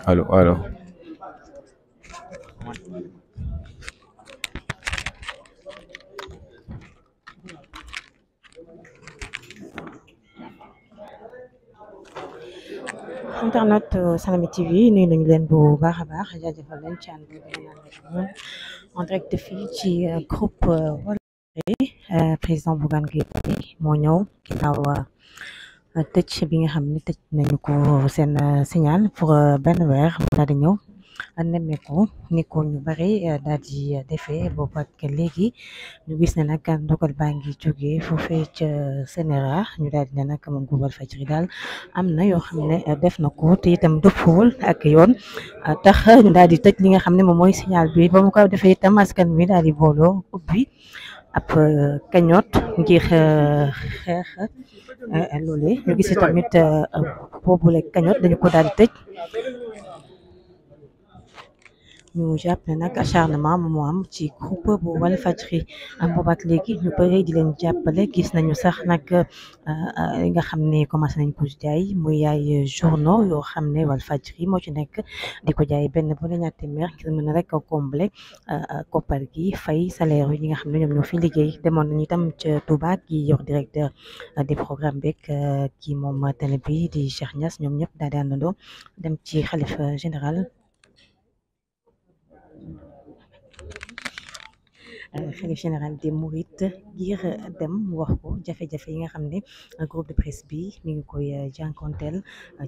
Allo, allo. internet Salamé TV nuyu nañu leen bu baax a baax jaajëfal leen ci ànd bi ñun en direct fii ci groupe Walfadjri président Bougane Gueye Dany moo ñëw ginnaaw tëj bi nga xam ne tëj nañu ko seen signal pour benn weer mu daal di ñëw nemmeeku ni ko ñu bari daal di defee boobu ak léegi ñu gis ne nag ndogal baa ngi jógee foofee ca CNRA ñu daal di ne nag moom groupe Walfadjri daal am na yoo xam ne def na ko te itam dëppoowul ak yoon tax ñu daal di tëj li nga xam ne moom mooy signal bi ba mu ko defee itam askan wi daal di booloo ubbi ab cagnotte ngir xeex loole ñu gis tamit boobule cagnotte dañu ko daal di tëj ñu jàpp ne nag acharnement moo am ci groupe bu Walfadjri am boobaak léegi ñu bëri di leen jàppale gis nañu sax nag li nga xam ne commencé nañ ko jaay muy yaay journaux yoo xam ne Walfadjri moo ci nekk di ko jaay benn bu ne ñaar téeméer ngir mën a rek combler koppar gi fay salaire yi ñi nga xam ne ñoom ñoo fi liggéey demoon nañu itam ca Touba ki yor directeur des programmes beeg kii moom télé bi di Cheikh Niass ñoom ñëpp daal di àndandoo dem ci xalifa général xalif général des Mourides ngir dem wax ko jafe-jafe yi nga xam ne groupe de presse bi mi ngi koy jànkonteel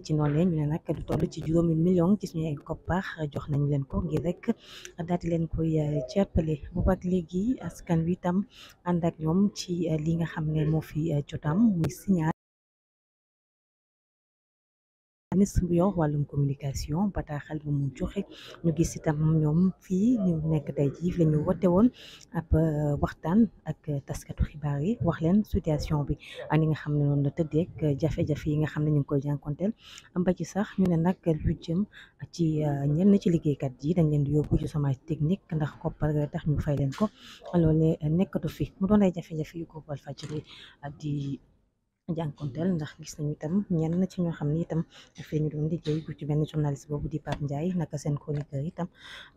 ci noonu ñu ne nag du toll ci 5 millions ci suñu ay koppar jox nañ leen ko ngir rek daal di leen koy jàppale boobu ak léegi askan wi tam ànd ak ñoom ci li nga xam ne moo fi jotam muy signal ministre bu yor wàllum communication bataaxal bu mu joxe ñu gis itam ñoom fii ñu nekk tey jii la ñu wote woon ab waxtaan ak taskatu xibaar yi wax leen situation bi ani nga xam ne noonu la tëddee ak jafe-jafe yi nga xam ne ñu ngi koy jànkonteel ba ci sax ñu ne nag lu jëm ci ñenn ci liggéeykat yi dañ leen di yóbbu ci chômage technique ndax koppar tax ñu fay leen ko loolee nekkatu fi mu doon ay jafe-jafe yu ko Walfadjri di jànkonteel ndax gis nañu itam ñenn ci ñoo xam ne itam fi ñu doon liggéey bu ci benn journaliste boobu di Pape Ndiaye naka seen chroniqueur itam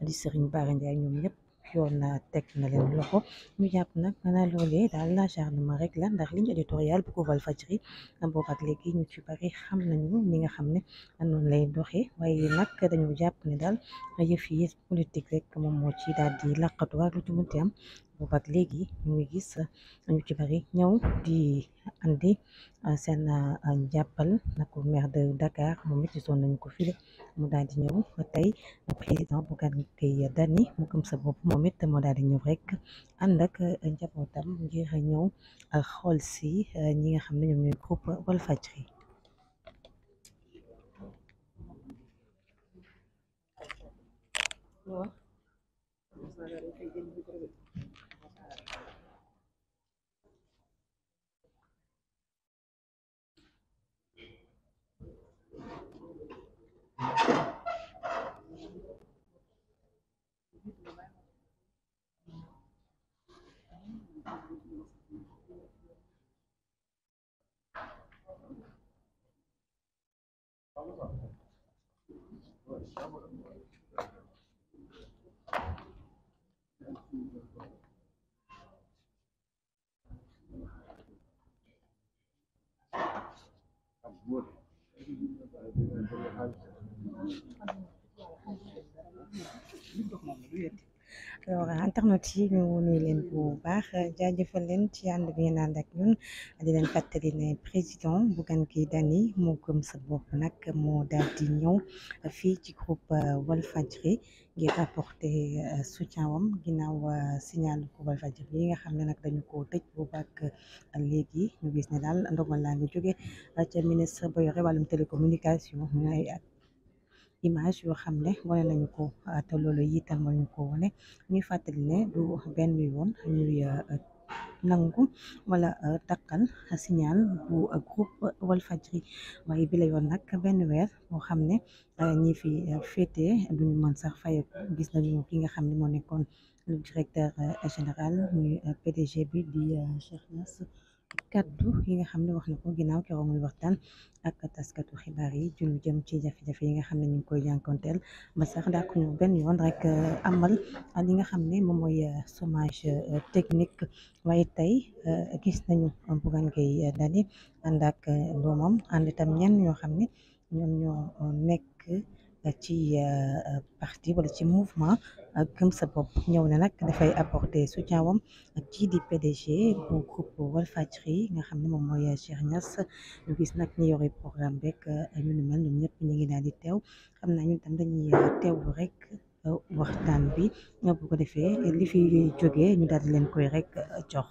di Serigne Bara Ndiaye ñoom ñëpp yoon teg na leen loxo ñu jàpp nag na loolee daal l'acharnement rek la ndax ligne éditoriale bu ko Walfadjri boobu ak léegi ñu ci bari xam nañu ni nga xam ne noonu lay doxee waaye nag dañu jàpp ne daal yëf yi politique rek moom moo ci daal di laqatu ak lu ci mënti am boobu ak léegi ñu ngi gis ñu ci bari ñëw di andi seen jàppal na ko maire de Dakar moom it gisoon nañu ko file mu daal di ñëw tey président Bougane Gueye Dany mu gëm sa bopp moom it moo daal di ñëw rek ànd ak njabootam ngir ñëw xool si ñi nga xam ne ñoom ñooy groupe Walfadjri. alors internet yi ñu nuyu leen bu baax jaajëfal leen ci ànd bi ngeen ànd ak ñun di leen fàttali ne président Bougane Gueye Dany moo gëm sa bopp nag moo daal di ñëw fii ci groupe Walfadjri ngir apporter soutien wam ginnaaw signal ko Walfadjri yi nga xam ne nag dañu ko tëj boobu ak léegi ñu gis ne daal ndogal laa ngi jóge ca ministre ba yore wàllum télécommunication ak image yoo xam ne wane nañu ko te loolu itam moo ñu ko wane ñuy fàttali ne du benn yoon ñuy nangu wala takkal signal bu groupe Walfadjri waaye bi la yoon nag benn weer moo xam ne ñi fi féete duñu mën sax fayeku gis nañu ki nga xam ne moo nekkoon le directeur général muy PDG bi di Cheikh Niass kaddu yi nga xam ne wax na ko ginnaaw keroog muy waxtaan ak taskatu xibaar yi ju jëm ci jafe-jafe yi nga xam ne ñu ngi koy jànkonteel ba sax daa ko ñu benn yoon rek amal li nga xam ne moom mooy chômage technique waaye tey gis nañu Bougane Gueye Dany ànd ak doomam ànd itam ñenn ñoo xam ne ñoom ñoo nekk ci parti wala ci mouvement gëm sa bopp ñëw na nag dafay apporter soutien wam kii di PDG bu groupe Walfadjri nga xam ne moom mooy Cheikh Niass ñu gis nag ñi yore programme beeg ñu ni mel ñoom ñëpp ñu ngi daal di teew xam naa ñun tam dañuy teewlu rek waxtaan bi bu ko defee li fi jógee ñu daal di leen koy rek jox.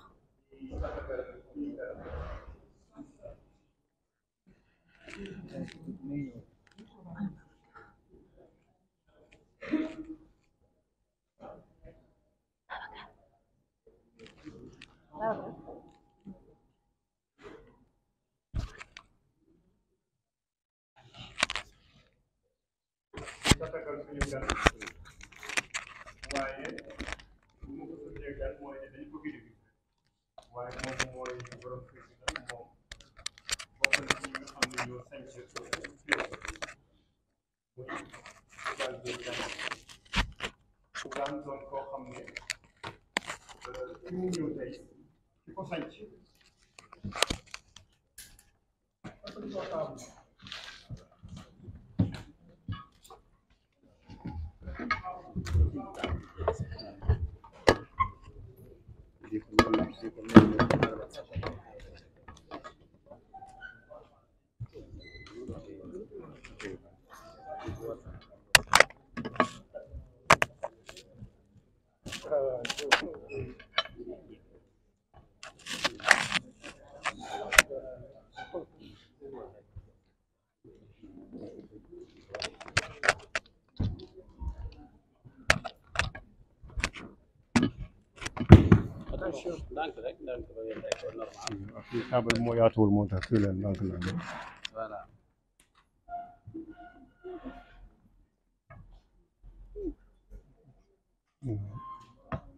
waaye bu ma ko tuddee gan mooy ne dañ ko gis waaye moom mooy borom président moom bokk na ci ñi nga xam ne ñoo sañ ci muy daal di daan doon koo xam ne fi mu ñëw tey ci ko sañ ci ndànk rek ndànk ba ngeen teg ko normal. fii taabal moo yaatuwul moo tax fii leen ndànk la. Voilà.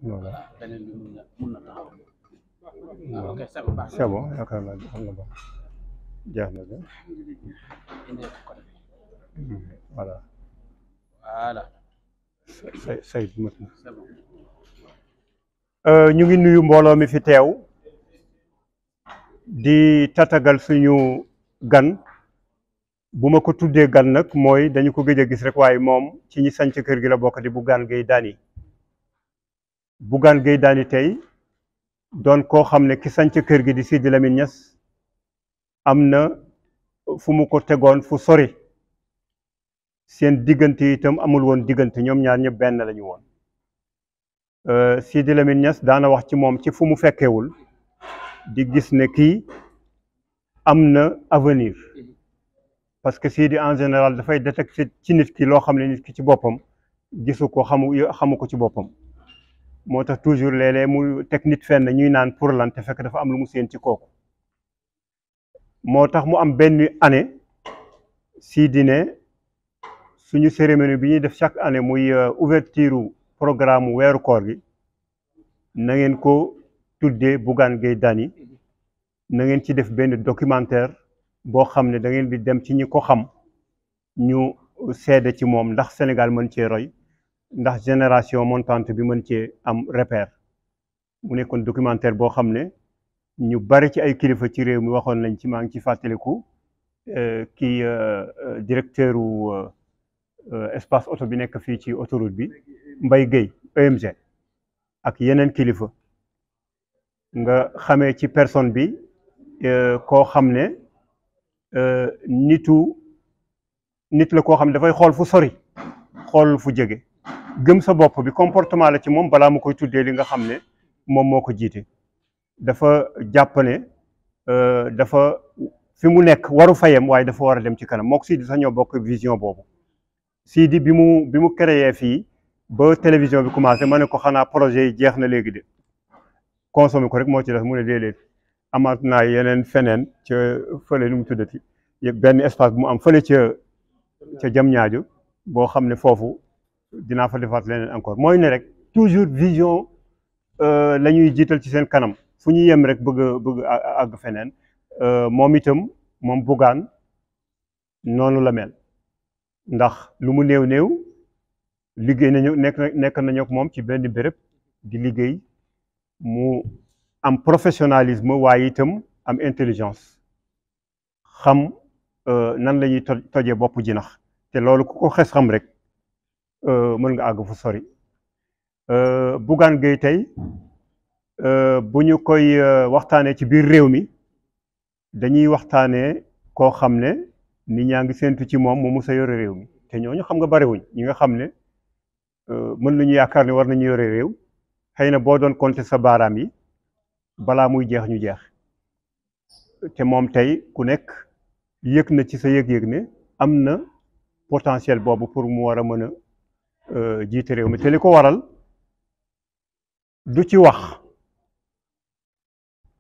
voilà. beneen bi mun na taxaw. ok c'est bon yaakaar naa xam na ba jeex na de. voilà. voilà. say ñu ngi nuyu mbooloo mi fi teew di tatagal suñu gan bu ma ko tuddee gan nag mooy dañu ko gëj a gis rek waaye moom ci ñi sanc kër gi la bokk di Bougane Gueye Dany. Bougane Gueye Dany tey doon koo xam ne ki sanc kër gi di Sidi Lamine Niass am na fu mu ko tegoon fu sori seen diggante itam amul woon diggante ñoom ñaar ñëpp benn lañu woon. Sidi Lamine Niass daana wax ci moom ci fu mu fekkewul di gis ne kii am na avenir parce que Sidi en général dafay détecter ci nit ki loo xam ne nit ki ci boppam gisu ko xamu ko ci boppam moo tax toujours léeg-léeg mu teg nit fenn ñuy naan pour lan te fekk dafa am lu mu séen ci kooku moo tax mu am benn année Sidi ne suñu cérémonie bi ñuy def chaque année muy ouverture programme weeru koor gi na ngeen ko tuddee Bougane Gueye Dany na ngeen ci def benn documentaire boo xam ne da ngeen di dem ci ñi ko xam ñu seede ci moom ndax Sénégal mën cee roy ndax génération montante bi mën cee am repère mu nekkoon documentaire boo xam ne ñu bari ci ay kilifa ci réew mi waxoon nañ ci maa ngi ci fàttaliku kii directeur u espace auto bi nekk fii ci autoroute bi Mbaye Gueye EMG ak yeneen kilifa nga xamee ci personne bi koo xam ne nit la koo xam ne dafay xool fu sori xool fu jege gëm sa bopp bi comportement la ci moom balaa mu koy tuddee li nga xam ne moom moo ko jiite dafa jàpp ne dafa fi mu nekk waru fayem waaye dafa war a dem ci kanam moo ko Sidi sax ñoo bokk vision boobu Sidi bi mu créé fii ba télévision bi commencé ma ne ko xanaa projet yi jeex na léegi de consommé ko rek moo ci def mu ne déedéet amaat naa yeneen feneen ca fële nu mu tuddati benn espace bu mu am fële ca jam ñaajo boo xam ne foofu dinaa fa defaat leneen encore mooy ne rek toujours vision la ñuy jiital ci seen kanam fu ñu yem rek bëgg àgg feneen moom itam moom Bougane noonu la mel ndax lu mu néew liggéey nañu nekk nañu ak moom ci benn béréb di liggéey mu am professionnalisme waaye itam am intelligence xam nan la ñuy tojee bopp jinax te loolu ku ko xes xam rek mën nga àgg fu sori Bougane Gueye tey bu ñu koy waxtaanee ci biir réew mi dañuy waxtaanee koo xam ne nit ñaa ngi séentu ci moom mu mus a yore réew mi te ñooñu xam nga bariwuñ ñi nga xam ne mën nañu yaakaar ne war nañu yore réew xëy na boo doon compter sa baaraam yi balaa muy jeex ñu jeex te moom tey ku nekk yëg na ci sa yëg-yëg ne am na potentiel boobu pour mu war a mën a jiite réew mi te li ko waral du ci wax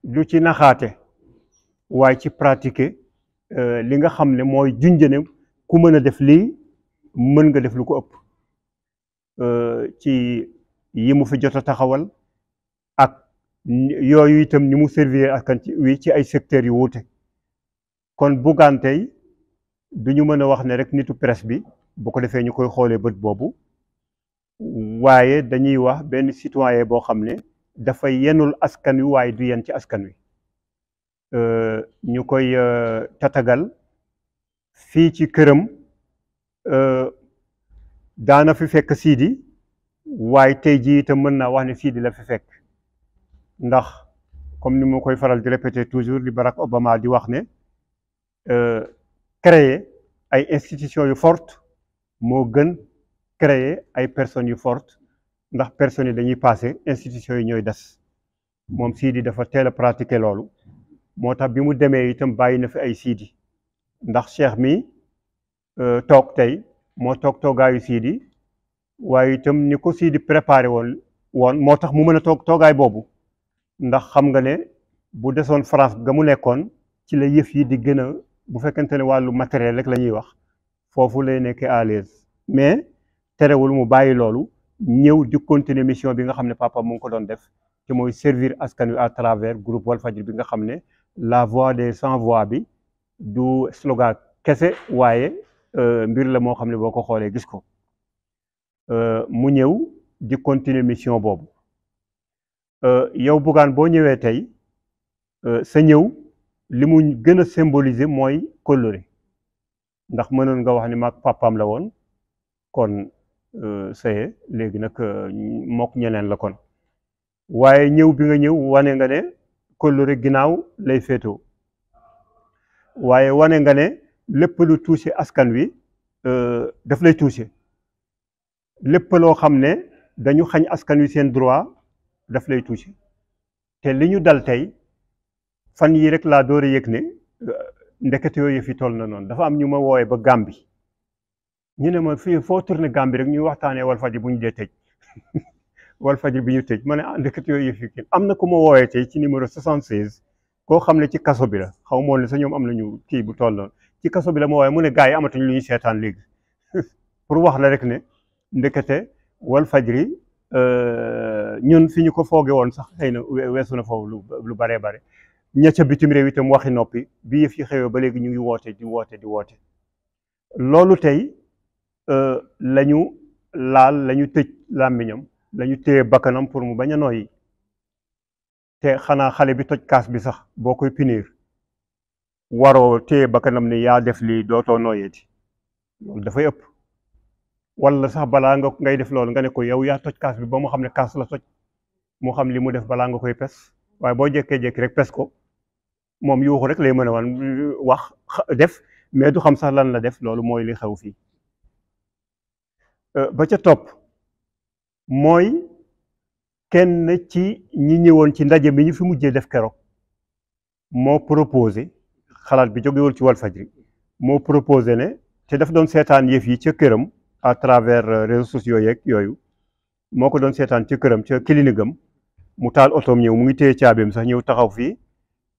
du ci naxaate waaye ci pratiquer li nga xam ne mooy junjane ku mën a def lii mën nga def lu ko ëpp ci yi mu fi jot a taxawal ak yooyu itam ni mu servir askan ci ay secteurs yu wuute kon Bougane tey du ñu mën a wax ne rek nitu presse bi bu ko defee ñu koy xoolee bët boobu waaye dañuy wax benn citoyen boo xam ne dafay yenul askan wi waaye du yen ci askan wi ñu koy tatagal fii ci këram daana fi fekk Sidi waaye tey jii itam mën naa wax ne Sidi la fi fekk ndax comme ni ma koy faral di répéter toujours li Barack Obama di wax ne créer ay institutions yu fortes moo gën créer ay personnes yu fortes ndax personnes yi dañuy passé institutions yi ñooy des moom Sidi dafa teel a pratiquer loolu moo tax bi mu demee itam bàyyi na fi ay Sidi ndax Cheikh mi toog tey moo toog toogaayu Sidi waaye itam ni ko Sidi préparé woon moo tax mu mën a toog toogaay boobu ndax xam nga ne bu desoon France ga mu nekkoon ci la yëf yi di gën a bu fekkente ne wàllu matériel rek la ñuy wax foofu lay nekkee à l'aise mais terewul mu bàyyi loolu ñëw di continuer mission bi nga xam ne papa mu ngi ko doon def te mooy servir askan wi à travers groupe Walfadjri bi nga xam ne la voix des sans voix bi du slogan kese waaye mbir la moo xam ne boo ko xoolee gis ko mu ñëw di continuer mission boobu yow Bougane boo ñëwee tey sa ñëw li mu gën a symboliser mooy kóllëre ndax mënoon nga wax ni maag papaam la woon kon saye léegi nag mook ñeneen la kon waaye ñëw bi nga ñëw wane nga ne kóllëre ginnaaw lay féetoo waaye wane nga ne lépp lu touché askan wi daf lay touché lépp loo xam ne dañu xañ askan wi seen droit daf lay touché te li ñu dal tey fan yii rek laa door a yëg ne ndekete yooyu fi toll na noonu dafa am ñu ma woowee ba Gàmbi ñu ne ma fii foo tourné Gàmbi rek ñuy waxtaanee Walfadjri bu ñu dee tëj Walfadjri bi ñu tëj ma ne ndekete yooyu fi kii am na ku ma woowee tey ci numéro 76 koo xam ne ci kaso bi la xaw ma woon ne sax ñoom am nañu kii bu toll noonu ci kaso bi la ma woowee mu ne gars yi amatuñ lu ñuy seetaan léegi pour wax la rek ne ndekete Walfadjri ñun fi ñu ko fooge woon sax xëy na weesu na foofu lu baree bare ña ca bitim réew itam waxi noppi bi yëf yi xewee ba léegi ñu ngi woote loolu tey lañu lañu tëj làmmiñam lañu téye bakkanam pour mu bañ a noyyi te xanaa xale bi toj kaas bi sax boo koy punir waroo téye bakkanam ne yaa def lii dootoo noyeeti loolu dafay ëpp wala sax balaa nga ngay def loolu nga ne ko yow yaa toj kaas bi ba mu xam ne kaas la toj mu xam li mu def balaa nga koy pes waaye boo jékkee-jékki rek pes ko moom yuuxu rek lay mën a wan wax def mais du xam sax lan la def loolu mooy li xew fii ba ca topp mooy kenn ci ñi ñëwoon ci ndaje mi ñu fi mujjee def keroog moo proposé xalaat bi jógewul ci Walfadjri moo proposé ne te daf doon seetaan yëf yi ca këram à travers réseaux sociaux yeeg yooyu moo ko doon seetaan ca këram ca clinique am mu taal otoom ñëw mu ngi téye caabeem sax ñëw taxaw fii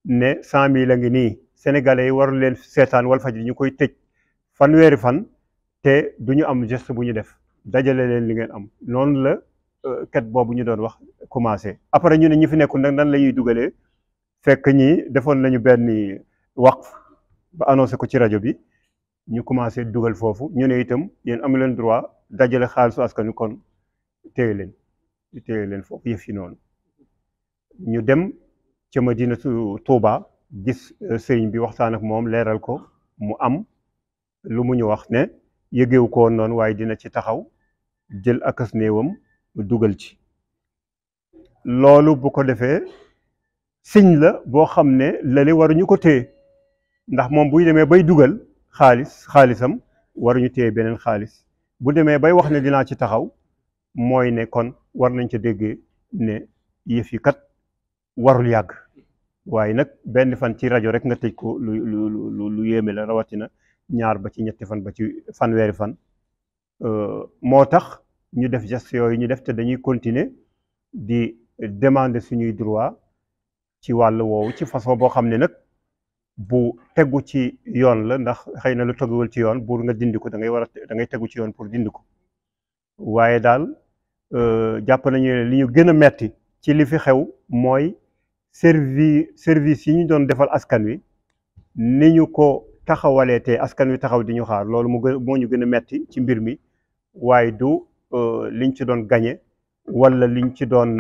ne 100 000 a ngi nii sénégalais yi warul leen seetaan Walfadjri ñu koy tëj fanweeri fan te du ñu am geste bu ñu def dajale leen li ngeen am noonu la ket boobu ñu doon wax commencé après ñu ne ñi fi nekkul nag nan la ñuy dugalee fekk ñi defoon nañu benn waqf ba annoncé ko ci rajo bi ñu commencé dugal foofu ñu ne itam yéen amu leen droit dajale xaalisu askan wi kon téye leen foofu yëf yi noonu ñu dem ca Madina Touba gis sëriñ bi waxtaan ak moom leeral ko mu am lu mu ñu wax ne yëgeewu ko woon noonu waaye dina ci taxaw jël akas néewam dugal ci loolu bu ko defee signe la boo xam ne lale waruñu ko téye ndax moom buy demee bay dugal xaalisam waruñu téye beneen xaalis bu demee bay wax ne dinaa ci taxaw mooy ne kon war nañ ca déggee ne yëf yi kat warul yàgg waaye nag benn fan ci rajo rek nga tëj ko lu yéeme la rawatina ñaar ba ci ñetti fan ba ci fanweeri fan moo tax ñu def geste yooyu ñu def te dañuy continuer di demander suñuy droit ci wàll woowu ci façon boo xam ne nag bu tegu ci yoon la ndax xëy na lu teguwul ci yoon pour nga dindi ko da ngay tegu ci yoon pour dindi ko waaye daal jàpp nañu ne li ñu gën a metti ci li fi xew mooy service yi ñu doon defal askan wi ni ñu ko taxawalee te askan wi taxaw di ñu xaar loolu moo ñu gën a metti ci mbir mi waaye du liñ ci doon gañe wala liñ ci doon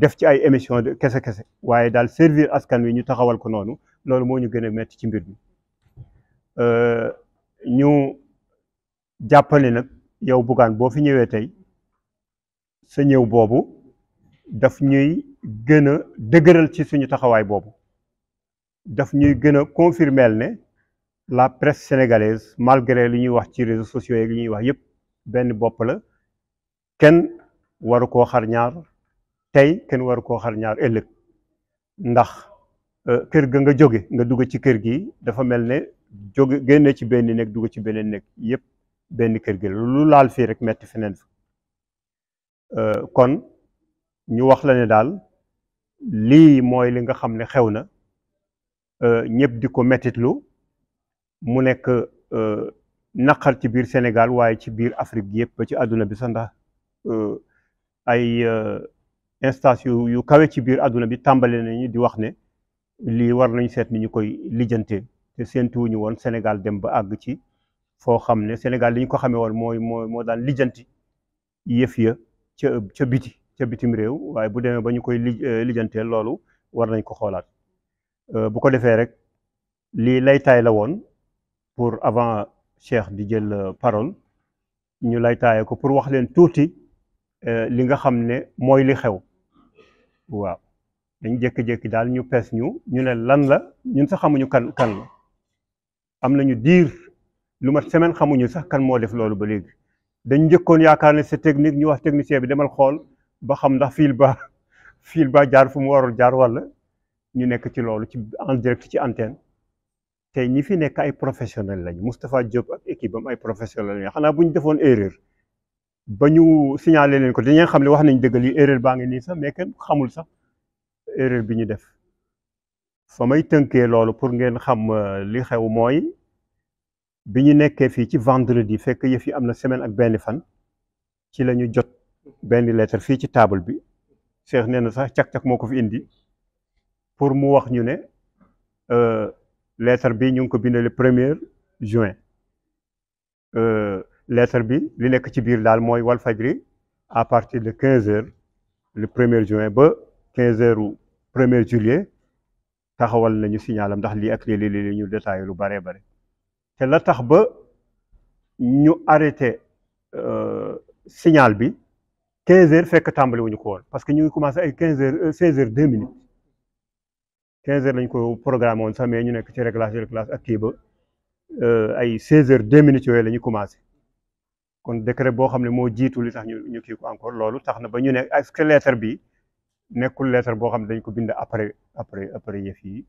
def ci ay émission de kese waaye daal servir askan wi ñu taxawal ko noonu loolu moo ñu gën a metti ci mbir mi ñu jàppale nag yow Bougane boo fi ñëwee tey sa ñëw boobu daf ñuy gën a dëgëral ci suñu taxawaay boobu daf ñuy gën a confirmer ne la presse sénégalaise malgré li ñuy wax ci réseaux sociaux yi li ñuy wax yépp benn bopp la kenn waru koo xar ñaar tey kenn waru koo xar ñaar ëllëg ndax kër ga nga jóge nga dugg ci kër gi dafa mel ne jóge génne ci benn nekk dugg ci beneen nekk yépp benn kër gi lu laal fii rek metti feneen fa kon ñu wax la ne daal lii mooy li nga xam ne xew na ñëpp di ko mettitlu mu nekk naqar ci biir Sénégal waaye ci biir Afrique gi yëpp ba ci àdduna bi sax ndax ay instance yu kawe ci biir àdduna bi tàmbale nañu di wax ne lii war nañ seet ni ñu koy lijjantee te séentuwuñu woon Sénégal dem ba àgg ci foo xam ne Sénégal li ñu ko xamee woon moo daan lijjanti yëf ya ca bitim réew waaye bu demee ba ñu koy lijjantee loolu war nañ ko xoolaat bu ko defee rek lii laytaay la woon pour avant Cheikh di jël parole ñu laytaaye ko pour wax leen tuuti li nga xam ne mooy li xew waaw dañ jékki-jékki daal ñu pees ñu ne lan la ñun sax xamuñu kan la am nañu diir lu mat semaine xamuñu sax kan moo def loolu ba léegi dañ njëkkoon yaakaar ne c'est technique ñu wax technicien bi demal xool ba xam ndax fil ba jaar fu mu warul jaar walla ñu nekk ci loolu ci en direct ci antenne te ñi fi nekk ay professionnel lañ Moustapha Diop ak équipe am ay professionnel lañ xanaa bu ñu defoon erreur ba ñu signalé leen ko dañuy xam ne wax nañ dëgg lii erreur baa ngi nii sax mais kenn xamul sax erreur bi ñu def fa may tënkee loolu pour ngeen xam li xew mooy bi ñu nekkee fii ci vendredi fekk yëf yi am na semaine ak benn fan ci la ñu jot benn lettre fii ci table bi Cheikh nee na sax cak-cak moo ko fi indi pour mu wax ñu ne lettre bi ñu ngi ko bind le 1er juin lettre bi li nekk ci biir daal mooy Walfadjri à partir de 15h le 1er juin ba 15h u 1er juillet taxawal nañu signalam ndax lii ak lii ñu détaillé lu bare bare te la tax ba ñu arrêté signal bi 15h fekk tàmbali wuñu ko woon parce que ñu ngi commencé ay 15h 16h02 15h lañ ko programme woon sax mais ñu nekk ci réglage ak kii ba ay 16h02 yooyu la ñu commencé kon décret boo xam ne moo jiitu li tax ñu kii ko encore loolu tax na ba ñu ne est-ce que lettre bi nekkul lettre boo xam ne dañ ko bind après yëf yi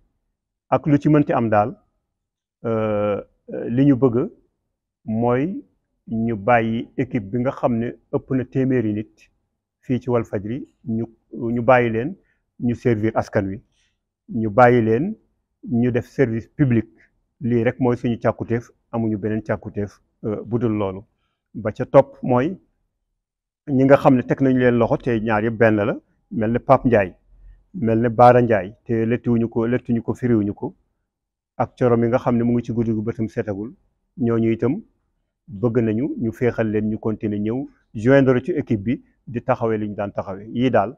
ak lu ci mënti am daal li ñu bëgg mooy ñu bàyyi équipe bi nga xam ne ëpp na téeméeri nit fii ci Walfadjri ñu bàyyi leen ñu servir askan wi ñu bàyyi leen ñu def service public lii rek mooy suñu càkkutéef amuñu beneen càkkutéef bu dul loolu ba ca topp mooy ñi nga xam ne teg nañu leen loxo te ñaar yëpp benn la mel ne Pape Ndiaye mel ne Baara Ndiaye te lettuñu ko firiwuñu ko ak Coro mi nga xam ne mu ngi ci guddi gu bëtam setagul ñooñu itam bëgg nañu ñu féexal leen ñu continuer ñëw joindre ci équipe bi di taxawee li ñu daan taxawee yii daal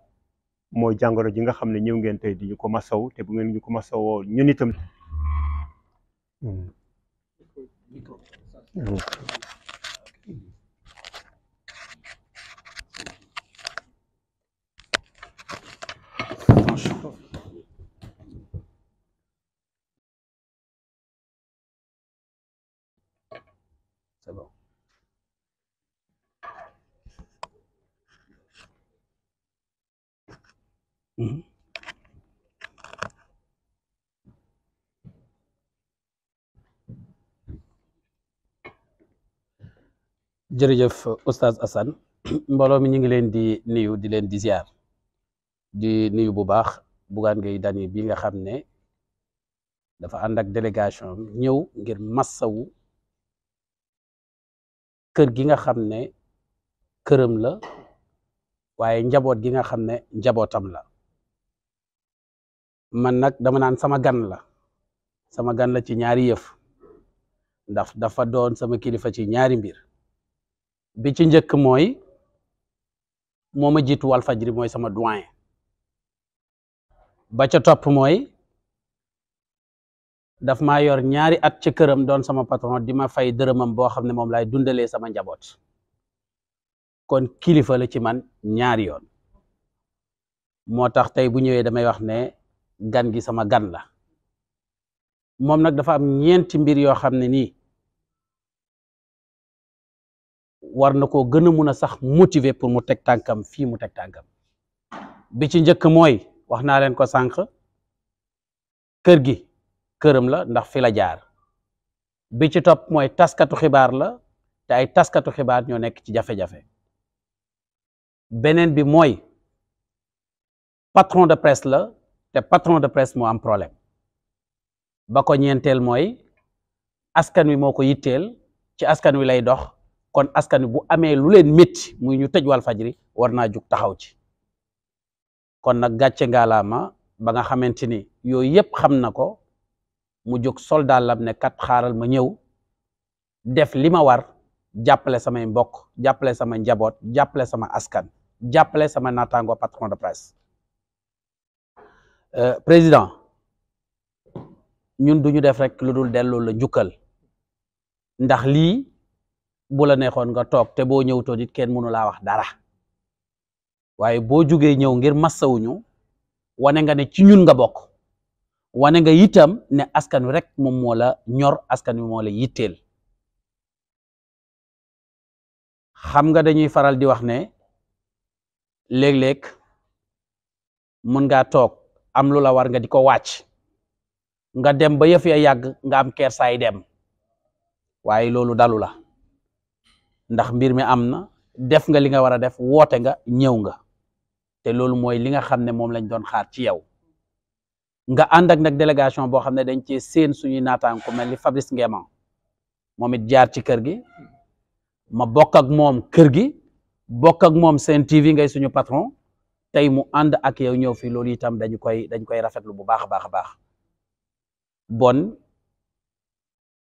mooy jàngoro ji nga xam ne ñëw ngeen tey di ñu ko masaw te bu ngeen ñu ko masawoo ñun itam. C'est bon. jërëjëf Oustaz Assane mbooloo mi ñu ngi leen di nuyu di leen di ziar di nuyu bu baax Bougane Gueye Dany bi nga xam ne dafa ànd ak délégation ñëw ngir massawu kër gi nga xam ne këram la waaye njaboot gi nga xam ne njabootam la man nag dama naan sama gan la ci ñaari yëf ndax dafa doon sama kilifa ci ñaari mbir bi ci njëkk mooy moo ma jiitu Walfadjri mooy sama doyen ba ca topp mooy daf maa yor ñaari at ci këram doon sama patron di ma fay dërëmam boo xam ne moom laay dundalee sama njaboot kon kilifa la ci man ñaari yoon moo tax tey bu ñëwee damay wax ne gan gi sama gan la moom nag dafa am ñeenti mbir yoo xam ne nii war na koo gën a mun a sax motiver pour mu teg tànkam fii mu teg tànkam bi ci njëkk mooy wax naa leen ko sànq kër gi këram la ndax fi la jaar bi ci topp mooy taskatu xibaar la te ay taskatu xibaar ñoo nekk ci jafe-jafe beneen bi mooy patron de presse la te patron de presse moo am problème ba ko ñeenteel mooy askan wi moo ko yitteel ci askan wi lay dox kon askan wi bu amee lu leen métti muy ñu tëj Walfadjri war naa jug taxaw ci kon nag gàcce ngaalaama ba nga xamante ni yooyu yëpp xam na ko mu jóg soldat lam ne kat xaaral ma ñëw def li ma war jàppale samay mbokk jàppale sama njaboot jàppale sama askan jàppale sama naataango patron de presse président ñun duñu def rek lu dul delloo la njukkal ndax lii bu la neexoon nga toog te boo ñëwtoo nit kenn mënu laa wax dara waaye boo jugee ñëw ngir massawuñu wane nga ne ci ñun nga bokk wane nga itam ne askan wi rek moom moo la ñor askan wi moo la yitteel xam nga dañuy faral di wax ne léeg-léeg mën ngaa toog am lu la war nga di ko wàcc nga dem ba yëf ya yàgg nga am kersaay dem waaye loolu dalu la ndax mbir mi am na def nga li nga war a def woote nga ñëw nga te loolu mooy li nga xam ne moom lañ doon xaar ci yow nga ànd ak nag délégation boo xam ne dañ ci seen suñuy naataan ku mel ni Fabrice Ngema moom it jaar ci kër gi ma bokk ak moom kër gi bokk ak moom Sen TV ngay suñu patron tey mu ànd ak yow ñëw fii loolu itam dañ koy rafetlu bu baax a baax a baax bon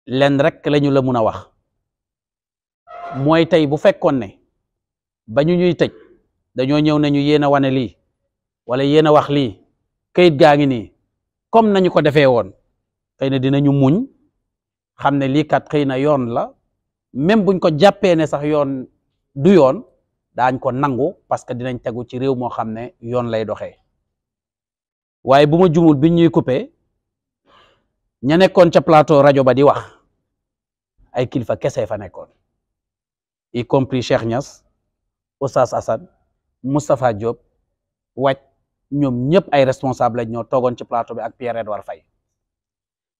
len rek lañu la mun a wax mooy tey bu fekkoon ne ba ñu ñuy tëj dañoo ñëw nañu yéen a wane lii wala yéen a wax lii kayit gaa ngi nii comme nañu ko defee woon xëy na dinañu muñ xam ne lii kat xëy na yoon la même buñ ko jàppee ne sax yoon du yoon daañ ko nangu parce que dinañ tegu ci réew moo xam ne yoon lay doxee waaye bu ma jumul biñ ñuy coupé ña nekkoon ca plateau rajo ba di wax ay kilifa kese fa nekkoon y compris Cheikh Niass Oustaz Assane Moustapha Diop wàcc ñoom ñëpp ay responsable lañ ñoo toogoon ci plateau bi ak Pierre Edouard Faye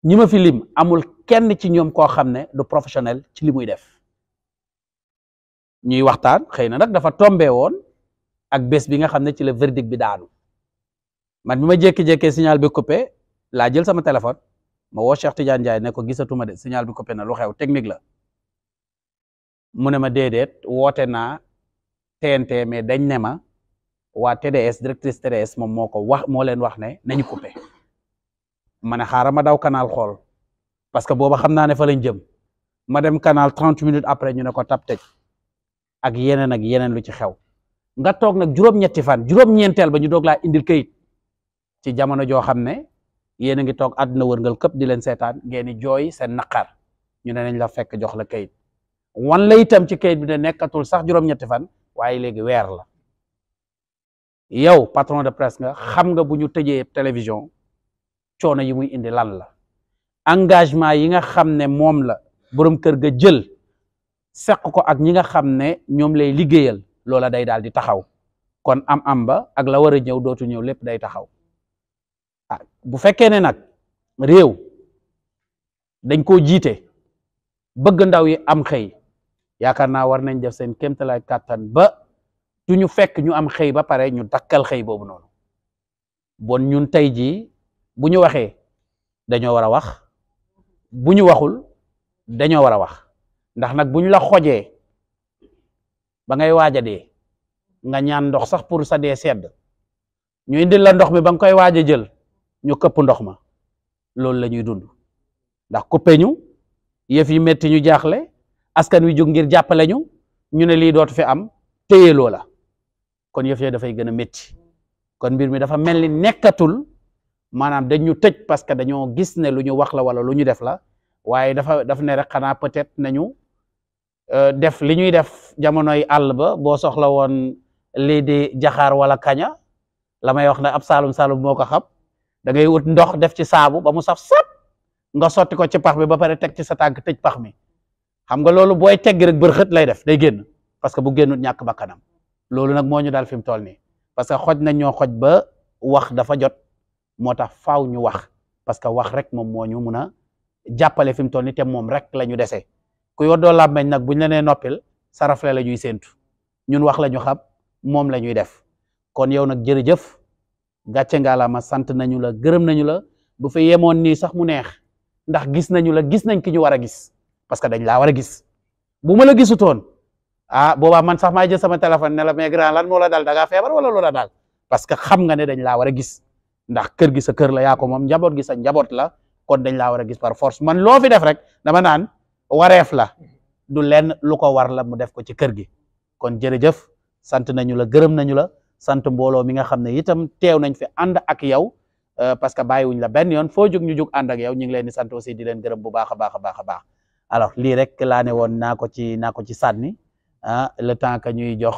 ñi ma fi lim amul kenn ci ñoom koo xam ne du professionnel ci li muy def ñuy waxtaan xëy na nag dafa tombé woon ak bés bi nga xam ne ci la verdict bi daanu man bi ma jékki-jékkee signal bi coupé laa jël sama téléphone ma woo Cheikh Tidiane Ndiaye ne ko gisatuma de signal bi coupé na lu xew technique la mu ne ma déedéet woote naa TNT mais dañ ne ma waa TDS directrice TDS moom moo ko wax moo leen wax ne nañu coupé ma ne xaaral ma daw canal xool parce que booba xam naa ne fa lañ jëm ma dem canal 30 minutes après ñu ne ko tap tëj ak yeneen lu ci xew nga toog nag juróom-ñetti fan juróom-ñeenteel ba ñu doog laa indil kayit ci jamono joo xam ne yéen a ngi toog àdduna wërngal këpp di leen seetaan ngeen di jooy seen naqar ñu ne nañ la fekk jox la kayit wan la itam ci kayit bi ne nekkatul sax juróom-ñetti fan waaye léegi weer la yow patron de presse nga xam nga bu ñu tëjee télévision coono yi muy indi lan la engagement yi nga xam ne moom la borom kër ga jël seq ko ak ñi nga xam ne ñoom lay liggéeyal loola day daal di taxaw kon am ba ak la war a ñëw dootu ñëw lépp day taxaw ah bu fekkee ne nag réew dañ koo jiite bëgg ndaw yi am xëy yaakaar naa war nañ def seen kéemtalaay kàttan ba du ñu fekk ñu am xëy ba pare ñu dakkal xëy boobu noonu bon ñun tey jii bu ñu waxee dañoo war a wax bu ñu waxul dañoo war a wax ndax nag bu ñu la xojee ba ngay waaj a dee nga ñaan ndox sax pour sa dee sedd ñu indil la ndox mi ba nga koy waaj a jël ñu këpp ndox ma loolu la ñuy dund ndax coupé ñu yëf yi metti ñu jaaxle askan wi jóg ngir jàppale ñu ne lii dootu fi am téye loola kon yëf yi dafay gën a métti kon mbir mi dafa mel ni nekkatul maanaam dañ ñu tëj parce que dañoo gis ne lu ñu wax la wala lu ñu def la waaye daf ne rek xanaa peut-être nañu def li ñuy def jamonoy àll ba boo soxla woon lii di jaxaar wala kaña la may wax ne ab saalum moo ko xam da ngay wut ndox def ci saabu ba mu saf sap nga sotti ko ci pax bi ba pare teg ci sa tànk tëj pax mi xam nga loolu booy tegg rek bërxët lay def day génn parce que bu génnut ñàkk bakkanam loolu nag moo ñu daal fi mu toll nii parce que xoj nañ ñoo xoj ba wax dafa jot moo tax faaw ñu wax parce que wax rek moom moo ñu mun a jàppale fi mu toll nii te moom rek la ñu dese ku yor doo làmmeñ nag buñ la nee noppil sarafle la ñuy séentu ñun wax la ñu xam moom la ñuy def kon yow nag jërëjëf gàcce ngalaama sant nañu la gërëm nañu la bu fa yemoon nii sax mu neex ndax gis nañu la gis nañ ki ñu war a gis parce que dañ laa war a gis bu ma la gisutoon boobaa man sax maa jël sama téléphone ne la mais grand lan moo la dal da ngaa feebar wala loola daal parce que xam nga ne dañ laa war a gis ndax kër gi sa kër la yaa ko moom njaboot gi sa njaboot la kon dañ laa war a gis par force man loo fi def rek dama naan wareef la du lenn lu ko war la mu def ko ci kër gi kon jërëjëf sant nañu la gërëm nañu la sant mbooloo mi nga xam ne itam teew nañ fi ànd ak yow parce que bàyyiwuñ la benn yoon foo jóg ñu jóg ànd ak yow ñu ngi leen di sant aussi di leen gërëm bu baax a baax a baax a baax alors lii rek laa ne woon naa ko ci sànni le temps que ñuy jox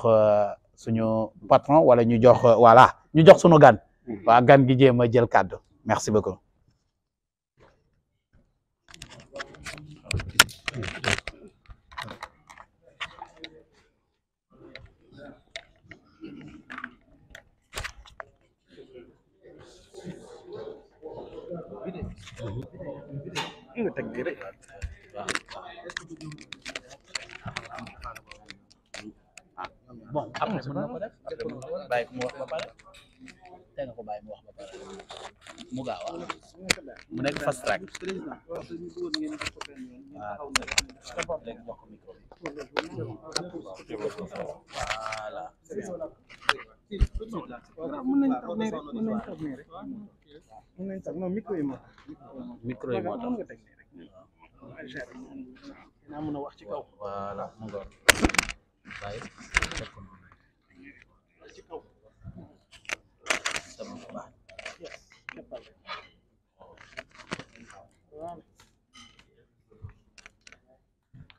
suñu patron wala ñu jox voilà ñu jox suñu gan waa gan gi jéem a jël kàddu merci beaucoup. Bon après mën na ko def bàyyi ko mu wax ba pare te nga ko bàyyi mu wax ba pare mu gaaw mu nekk fast track voilà micro yi moo tax naa mën a wax ci kaw voilà mu ngoor bàyyi ci kaw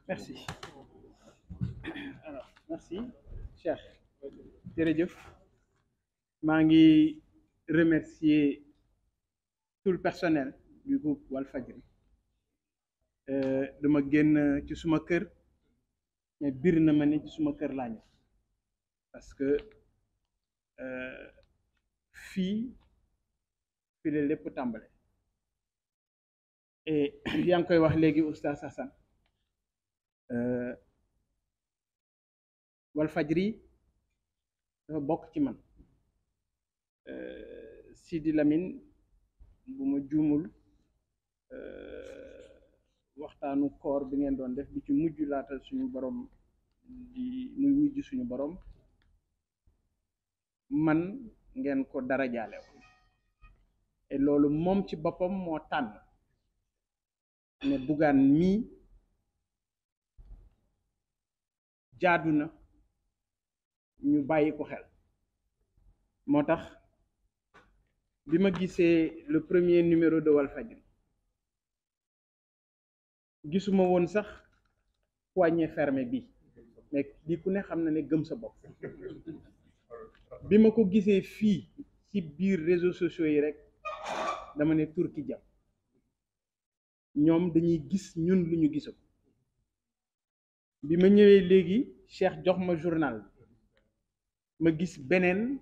merci alors merci Cheikh jërëjëf maa ngi remercier tout le personnel du groupe Walfadjri dama génn ci suma kër mais bir na ma ne ci suma kër laa ñëw parce que fii la lépp tàmbale et yaa ngi koy wax léegi Oustaz Assane Walfadjri dafa bokk ci man Sidi Lamine bu ma juumul waxtaanu koor bi ngeen doon def bi ci mujj laata suñu borom di muy wujj suñu borom man ngeen ko dara jaale woon et loolu moom ci boppam moo tànn ne Bougane mii jaadu na ñu bàyyi ko xel moo tax bi ma gisee le premier numéro de Walfadjri gisuma woon sax poignée fermée bi mais di ku ne xam na ne gëm sa bopp bi ma ko gisee fii ci biir réseaux sociaux yi rek dama ne turki jam ñoom dañuy gis ñun lu ñu gisul bi ma ñëwee léegi Cheikh jox ma journal ma gis beneen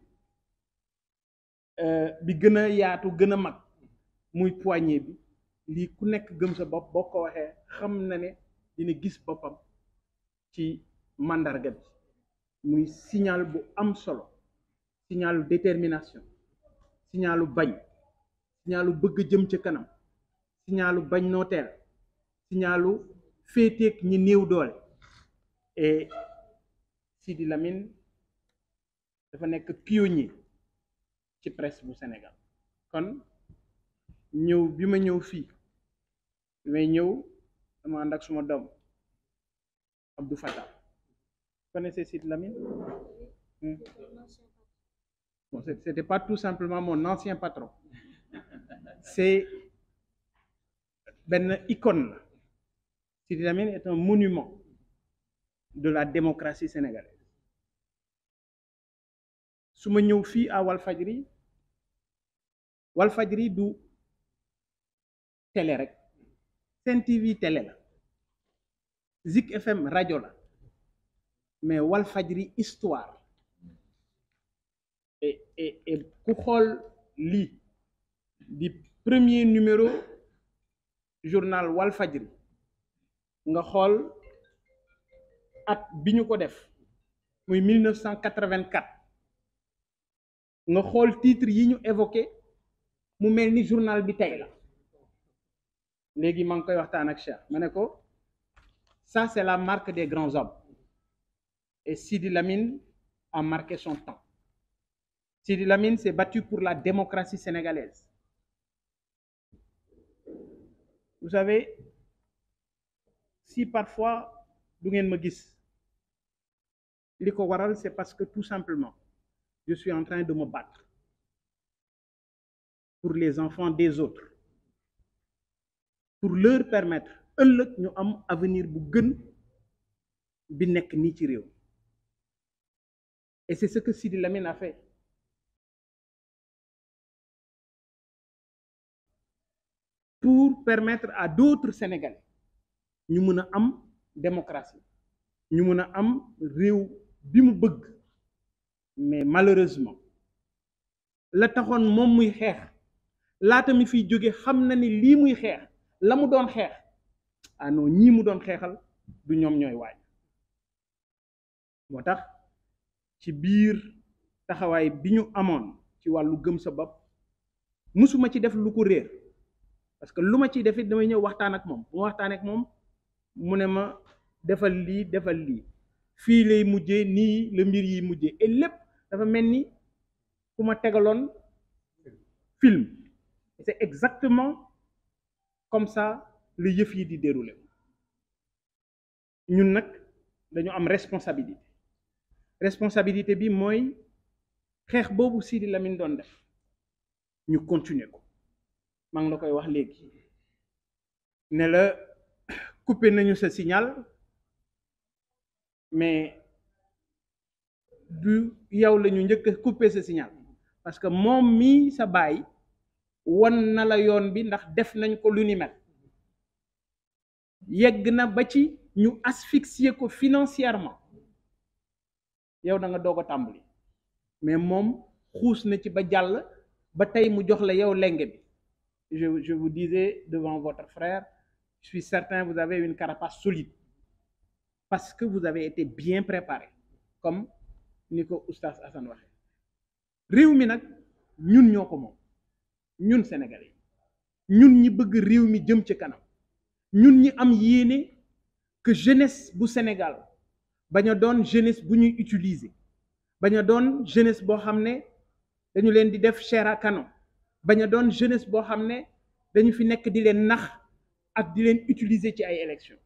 bi gën a yaatu gën a mag muy poignée bi lii ku nekk gëm sa bopp boo ko waxee xam na ne dina gis boppam ci màndarga bi muy signal bu am solo signalu détermination signalu bañ signalu bëgg jëm ca kanam signalu bañ nooteel signalu féeteeg ñi néew doole et Sidi Lamine dafa nekk pionnier ci presse bu Sénégal kon ñëw bi ma ñëw fii bi may ñëw dama ànd ak suma doom Abdou Fattah connaissez Sidi Lamine bon c'était pas tout simplement mon ancien patron c'est benn icône la Sidi Lamine est un monument de la démocratie sénégalaise su ma ñëw fii à Walfadjri du télé rek Sen TV télé la Zik FM rajo la mais Walfadjri histoire et ku xool lii di premier numéro journal Walfadjri nga xool at bi ñu ko def muy 1984 nga xool titre yi ñu évoqué mu mel ni journal bi tey la léegi maa ngi koy waxtaan ak Cheikh ma ne ko ça c'est la marque des grands hommes et Sidi Lamine a marqué son temps. Sidi Lamine s'est battu pour la démocratie sénégalaise. Vous savez, si parfois du ngeen ma gis li ko waral c'est parce que tout simplement je suis en train de me battre pour les enfants des autres pour leur permettre ëllëg ñu am avenir bu gën bi nekk nii ci réew et c'est ce que Sidi Lamine a fait. Pour permettre à d'autres Sénégalais ñu mën a am démocratie ñu mën a am réew bi mu bëgg mais malheureusement la taxoon moom muy xeex laata mi fiy jóge xam na ni lii muy xeex la mu doon xeex ah non ñii mu doon xeexal du ñoom ñooy waaj moo tax ci biir taxawaay bi ñu amoon ci wàllu gëm sa bopp musuma ci def lu ko réer parce que lu ma ciy def it damay ñëw waxtaan ak moom bu ma waxtaan ak moom mu ne ma defal lii fii lay mujjee nii la mbir yi mujjee et lépp dafa mel ni ku ma tegaloon film c'est exactement comme ça la yëf yi di dérouler ñun nag dañu am responsabilité bi mooy xeex boobu Sidi Lamine doon def ñu continuer ko maa ngi la koy wax léegi ne la coupé nañu sa signal mais du yow la ñu njëkk a coupé sa signal parce que moom mii sa baay won na la yoon bi ndax def nañ ko lu ni mel yegg na ba ci ñu asphyxier ko financièrement yow da nga doog a tàmbali mais moom xuus na ci ba jàll ba tey mu jox la yow lenge bi je vous disais devant votre frère je suis certain vous avez une carapace solide parce que vous avez été bien préparé comme ni ko oustaz Assane waxee réew mi nag ñun ñoo ko moom ñun Sénégalais ñun ñi bëgg réew mi jëm ci kanam ñun ñi am yéene que jeunesse bu Sénégal bañ a doon jeunesse bu ñuy utiliser bañ a doon jeunesse boo xam ne dañu leen di def chair à canon bañ a doon jeunesse boo xam ne dañu fi nekk di leen nax ak di leen utiliser ci ay élections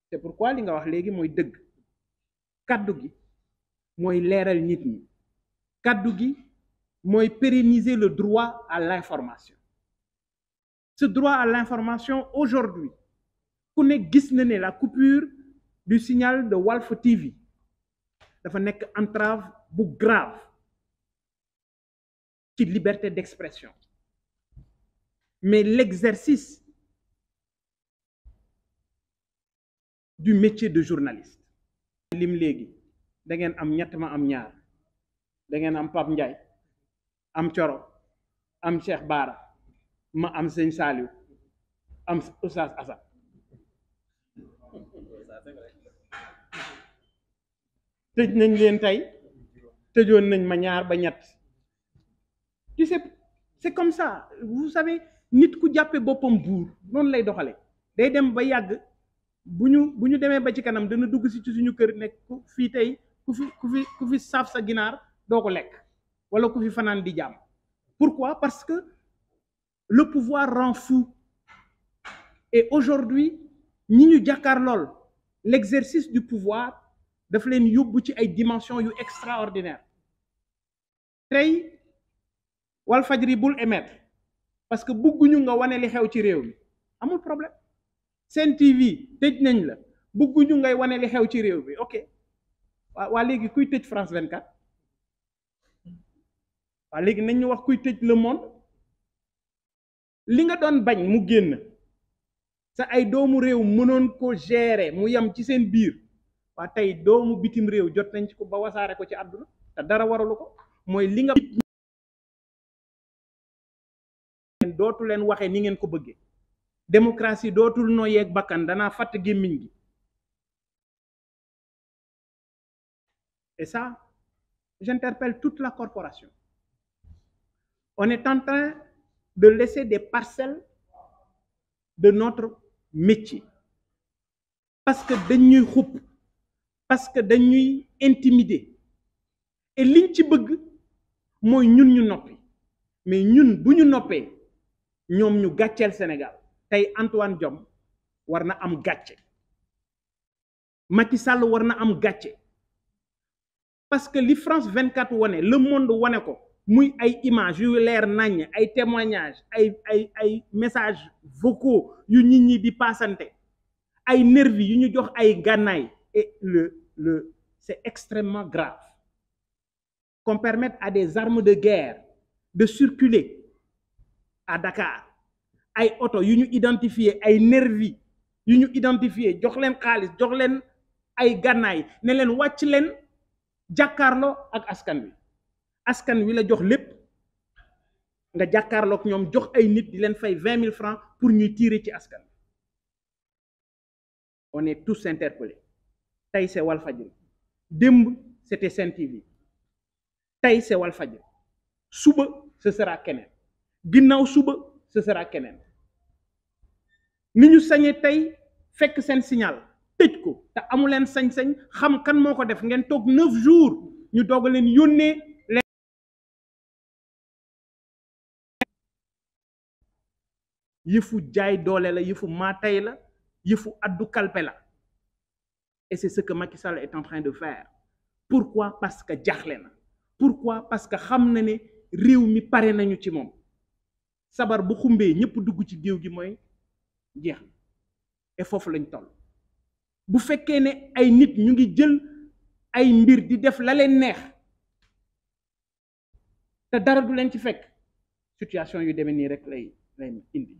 c'est pourquoi li nga wax léegi mooy dëgg kaddu gi mooy leeral nit ñi kaddu gi mooy pérenniser le droit à l'information. Ce droit à l'information aujourd'hui ku ne gis na ne la coupure du signal de Walf TV dafa nekk entrave bu grave ci liberté d'expression mais l'exercice du métier de journaliste lim léegi da ngeen am ñett ma am ñaar da ngeen am Pape Ndiaye am Coro am Cheikh Bara ma am Sëñ Saliou am Oustaz Assane tëj nañ leen tey tëjoon nañ ma ñaar ba ñett tu sais c'est comme ça vous savez nit ku jàppe boppam buur noonu lay doxale day dem ba yàgg bu ñu demee ba ci kanam dana dugg si ci suñu kër nekk ku fii tey ku fi saaf sa ginaar doo ko lekk wala ku fi fanaan di jàmm pourquoi parce que le pouvoir rend fou et aujourd'hui ñi ñu jàkkaar lool l'exercice du pouvoir daf leen yóbbu ci ay dimensions yu extraordinaire tey Walfadjri bul émettre parce que bugguñu nga wane li xew ci réew mi amul problème Sen TV tëj nañ la bugguñu ngay wane li xew ci réew mi ok waa léegi kuy tëj France 24 waa léegi nañ ñu wax kuy tëj Le Monde li nga doon bañ mu génn sa ay doomu réew mënoon ko gérer mu yam ci seen biir waa tey doomu bitim réew jot nañ ci ko ba wasaare ko ci àdduna te dara waralu ko mooy li nga dootu leen waxee ni ngeen ko bëggee démocratie dootul noyeeg bakkan danaa fatt gémmiñ gi et ça j'interpelle toute la corporation on est en train de laisser des parcelles de notre métier parce que dañuy xupp, parce que dañuy intimider et liñ ci bëgg mooy ñun ñu noppi, mais ñun bu ñu noppee ñoom ñu gàcceel Sénégal. Tey Antoine Diome war na am gàcce, Macky Sall war na am gàcce, parce que li France 24 wane, Le Monde wane ko, muy ay images yu leer naññ, ay témoignages, ay messages vocaux yu nit ñi di passante, ay nervi yu ñu jox ay gànnaay, et c'est extrêmement grave qu'on permette à des armes de guerre de circuler à Dakar. Ay oto yu ñu identifié, ay nervi yu ñu identifié, jox leen xaalis, jox leen ay gànnaay, ne leen wàcc leen jàkkaarloo ak askan wi la jox lépp, nga jàkkaarloo ak ñoom jox ay nit di leen fay 20 000 francs pour ñuy tirer ci askan wi. On est tous interpellés. Tey c'est Walfadjri, démb c'était Sen TV, tey c'est Walfadjri, suba ce sera keneen, ginnaaw suba ce sera keneen. Ni ñu sañee tey fekk seen signal tëj ko te amu leen sañ-sañ xam kan moo ko def, ngeen toog 9 jours ñu doog a leen yónnee leen. Yëfu jaay doole la, yëfu maatay la, yëfu addu kalpe la, et c'est ce que Macky Sall est en train de faire. Pourquoi? Parce que jaaxle na. Pourquoi? Parce que xam na ne réew mi pare nañu ci moom. Sabar bu xumbee ñëpp dugg ci géew gi mooy jeex na, et foofu lañ toll. Bu fekkee ne ay nit ñu ngi jël ay mbir di def la leen neex te dara du leen ci fekk, situation yu demee nii rek lay indi.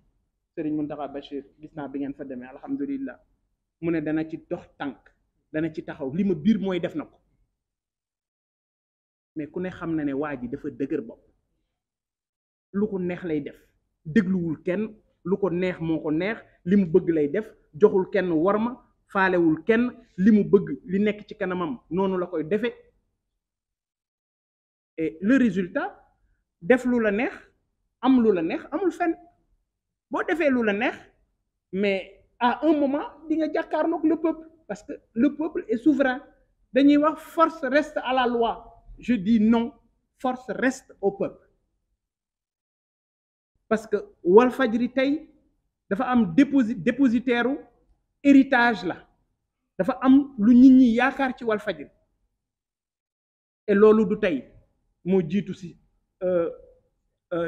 Serigne Mountakha Bachir gis naa bi ngeen fa demee, alhamdulillah, mu ne dana ci dox tànk, dana ci taxaw, li ma biir mooy def na ko, mais ku ne xam na ne waa ji dafa dëgër bopp, lu ko neex lay def, dégluwul kenn, lu ko neex moo ko neex, li mu bëgg lay def, joxul kenn worma, faalewul kenn, li mu bëgg li nekk ci kanamam noonu la koy defe, et le résultat, def lu la neex, am lu la neex, amul fenn. Boo defee lu la neex, mais à un moment di nga jàkkaarloog le peuple, parce que le peuple est souverain. Dañuy wax force reste à la loi. Je dis non, force reste au peuple. Parce que Walfadjri tey dafa am dépositaire u héritage la, dafa am lu nit ñi yaakaar ci Walfadjri, et loolu du tey moo jiitu si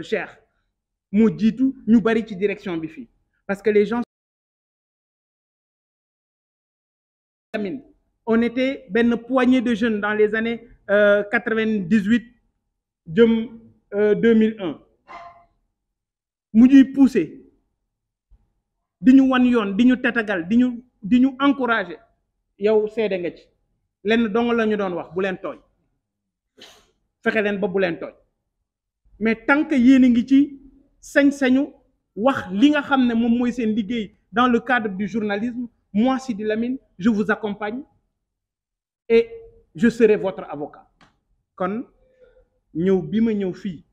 Cheikh, moo jiitu ñu bari ci direction bi fii, parce que les gens, on était benn poignée de jeunes dans les années 98 jëm 2001, mu ñuy pousser di ñu wan yoon, di ñu tatagal, di ñu encourager. Yow seede nga ci lenn dong la ñu doon wax, bu leen tooñ, fexe leen ba bu leen tooñ, mais tant que yéen a ngi ci sañ-sañu wax li nga xam ne moom mooy seen liggéey dans le cadre du journalisme, moi Sidi Lamine, je vous accompagne et je serai votre avocat. Kon ñëw bi ma ñëw fii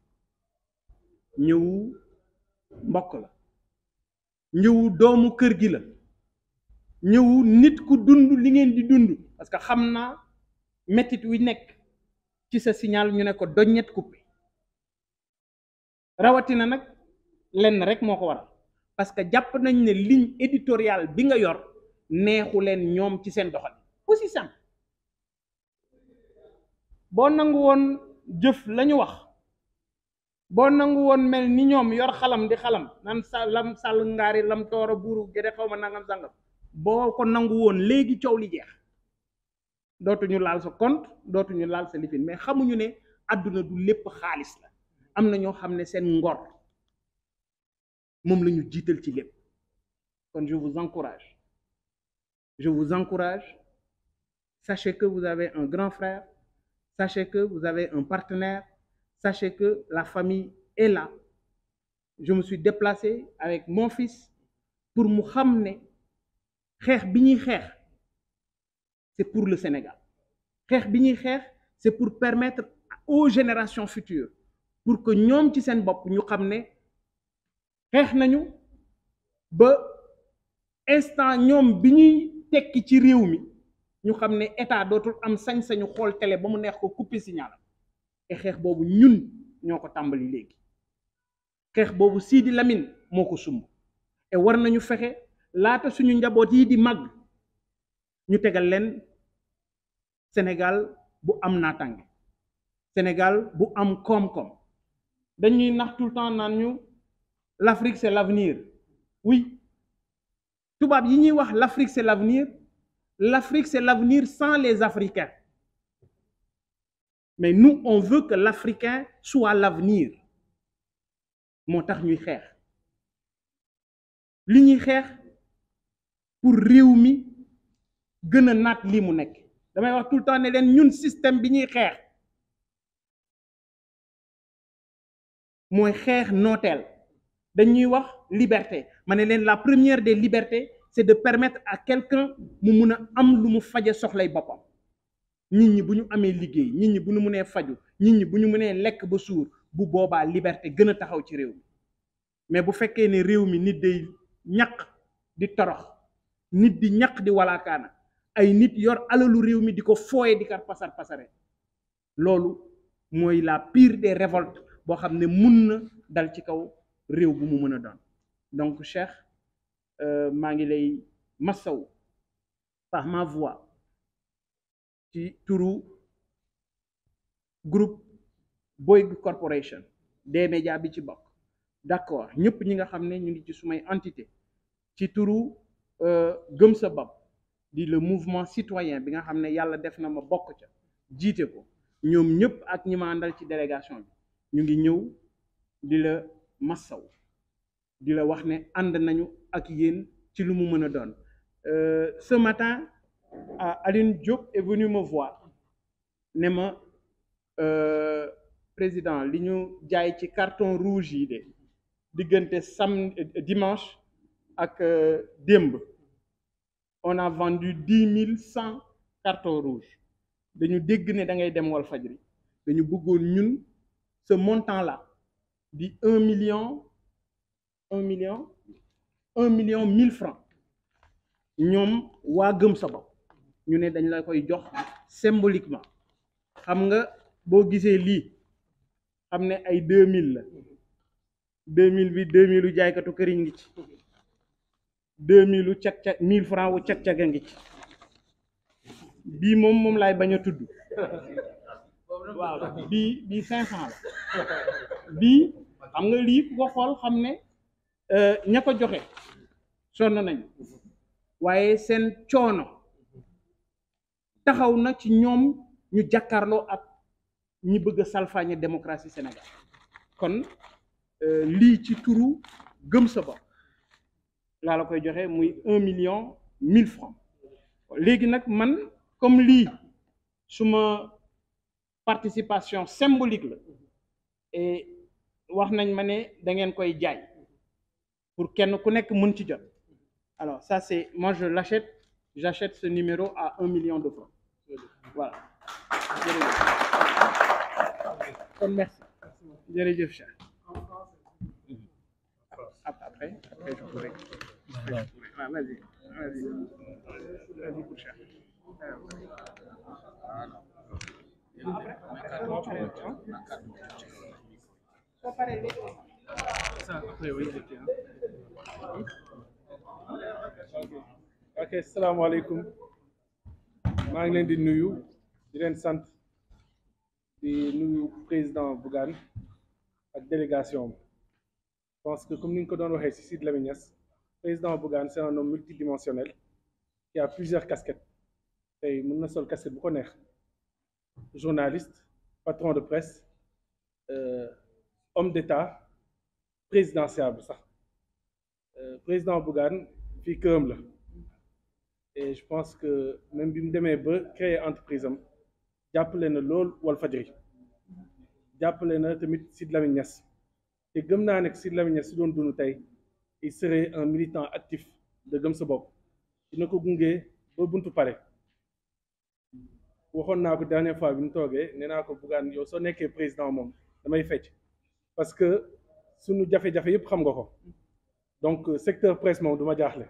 ñëw mbokk la, ñëw doomu kër gi la, ñëw nit ku dund li ngeen di dund, parce que xam naa mettit wi nekk ci sa signal ñu ne ko doññet coupé, rawatina nag lenn rek moo ko waral, parce que jàpp nañ ne ligne éditoriale bi nga yor neexu leen ñoom ci seen doxal, aussi simple. Boo nangu woon jëf lañu wax, boo nangu woon mel ni ñoom yor xalam di xalam nan lam sàll ngaari lam toora buuru gede xaw ma nangam sàngam, boo ko nangu woon léegi coow li jeex, dootuñu laal sa compte, dootuñu laal sa lifin. Mais xamuñu ne àdduna du lépp xaalis la, am na ñoo xam ne seen ngor moom la ñu jiital ci lépp. Kon je vous encourage, sachez que vous avez un grand frère, sachez que vous avez un partenaire, sachez que la famille est là. Je me suis déplacé avec mon fils pour mu xam ne xeex bi ñuy xeex c'est pour le Sénégal, xeex bi ñuy xeex c'est pour permettre aux générations futures pour que ñoom ci seen bopp ñu xam ne xeex nañu ba instant ñoom bi ñuy tekki ci réew mi ñu xam ne état dootul am sañ-sañu xool télé ba mu neex ko couper signal te xeex boobu ñun ñoo ko tàmbali léegi xeex boobu Sidi Lamine moo ko sumb te war nañu fexe laata suñu njaboot yi di màgg ñu tegal leen Sénégal bu am naataange Sénégal bu am koom-koom dañuy nax tout le temps naan ñu l'Afrique c'est l'avenir oui tubaab yi ñuy wax l'Afrique c'est l'avenir sans les Africains mais nous on veut que l'Africain soit l'avenir moo tax ñuy xeex li ñuy xeex pour réew mi gën a naat lii mu nekk damay wax tout le temps ne leen ñun système bi ñuy xeex mooy xeex nooteel dañuy wax liberté ma ne leen la première des libertés c'est de permettre à quelqu'un mu mun a am lu mu faje soxlay boppam nit ñi bu ñu amee liggéey nit ñi bu ñu mënee faju nit ñi bu ñu mënee lekk ba suur bu boobaa liberté gën a taxaw ci réew mi mais bu fekkee ne réew mi nit day ñaq di torox nit di ñaq di walaakaana ay nit yor alalu réew mi di ko fooye di kar pasar pasare loolu mooy la pire des révoltes boo xam ne mun na dal ci kaw réew bu mu mën a doon donc Cheikh maa ngi lay massaw par ma voix ci turu groupe Bouygues Corporation des médias bi ci bokk d'accord ñëpp ñi nga xam ne ñu ngi ci sumay entité ci turu gëm sa bopp di le mouvement citoyen bi nga xam ne yàlla def na ma bokk ca jiite ko ñoom ñëpp ak ñi ma àndal ci délégation bi ñu ngi ñëw di la massaw di la wax ne ànd nañu ak yéen ci lu mu mën a doon ce matin Aline Diop est venu me voir ne ma président li ñu jaay ci carton rouge yi de diggante dimanche ak démb on a vendu 10 100 cartons rouges dañu dégg ne da ngay dem Walfadjri dañu bëggoon ñun ce montant là di 1 million 1000 francs ñoom waa gëm sa bopp ñu ne dañ la koy jox symboliquement xam nga boo gisee lii xam ne ay 2000 la 2000 bi 2000 u jaaykatu këriñ ngi ci 2000 u cag-cag 1000 francs wu cag-cag a ngi ci bii moom laay bañ a tudd waaw bii 500 la bii xam nga lii ku ko xool xam ne ña ko joxe sonn nañu waaye seen coono taxaw na ci ñoom ñu jàkkaarloo ak ñi bëgg a salfaañe démocratie Sénégal kon lii ci turu gëm sa bopp laa la koy joxe muy 1 million 1000 francs léegi nag man comme lii suma participation symbolique la et wax nañ ma ne da ngeen koy jaay pour kenn ku nekk mën ci jot alors ça c'est moi j'achète ce numéro à 1 million de francs voilà kon merci jërëjëf Cheikh après je pourrai vas-y pour Cheikh ok salaamaaleykum maa ngi leen di nuyu di leen sant di nuyu président Bougane ak délégation bi je pense que comme ni nga ko doon waxee ci Sidy Lamine Niasse président Bougane c'est un homme multidimensionnel qui a plusieurs casquettes tey mën na sol casquette bu ko neex journaliste patron de presse homme d'État présidentiable sax président Bougane fii këram la et je pense que même bi mu demee ba créer entreprise am jàppale na lool Walfadjri jàppale na tamit Sidy Lamine Niasse te gëm naa ne Sidy Lamine Niasse su doon dund tey il serait un militant actif de gëm sa bopp dina ko gunge ba buntu pare waxoon naa ko dernière fois bi mu toogee nee naa ko Bougane yow soo nekkee président moom damay fecc parce que suñu jafe-jafe yëpp xam nga ko donc secteur presse moom du ma jaaxle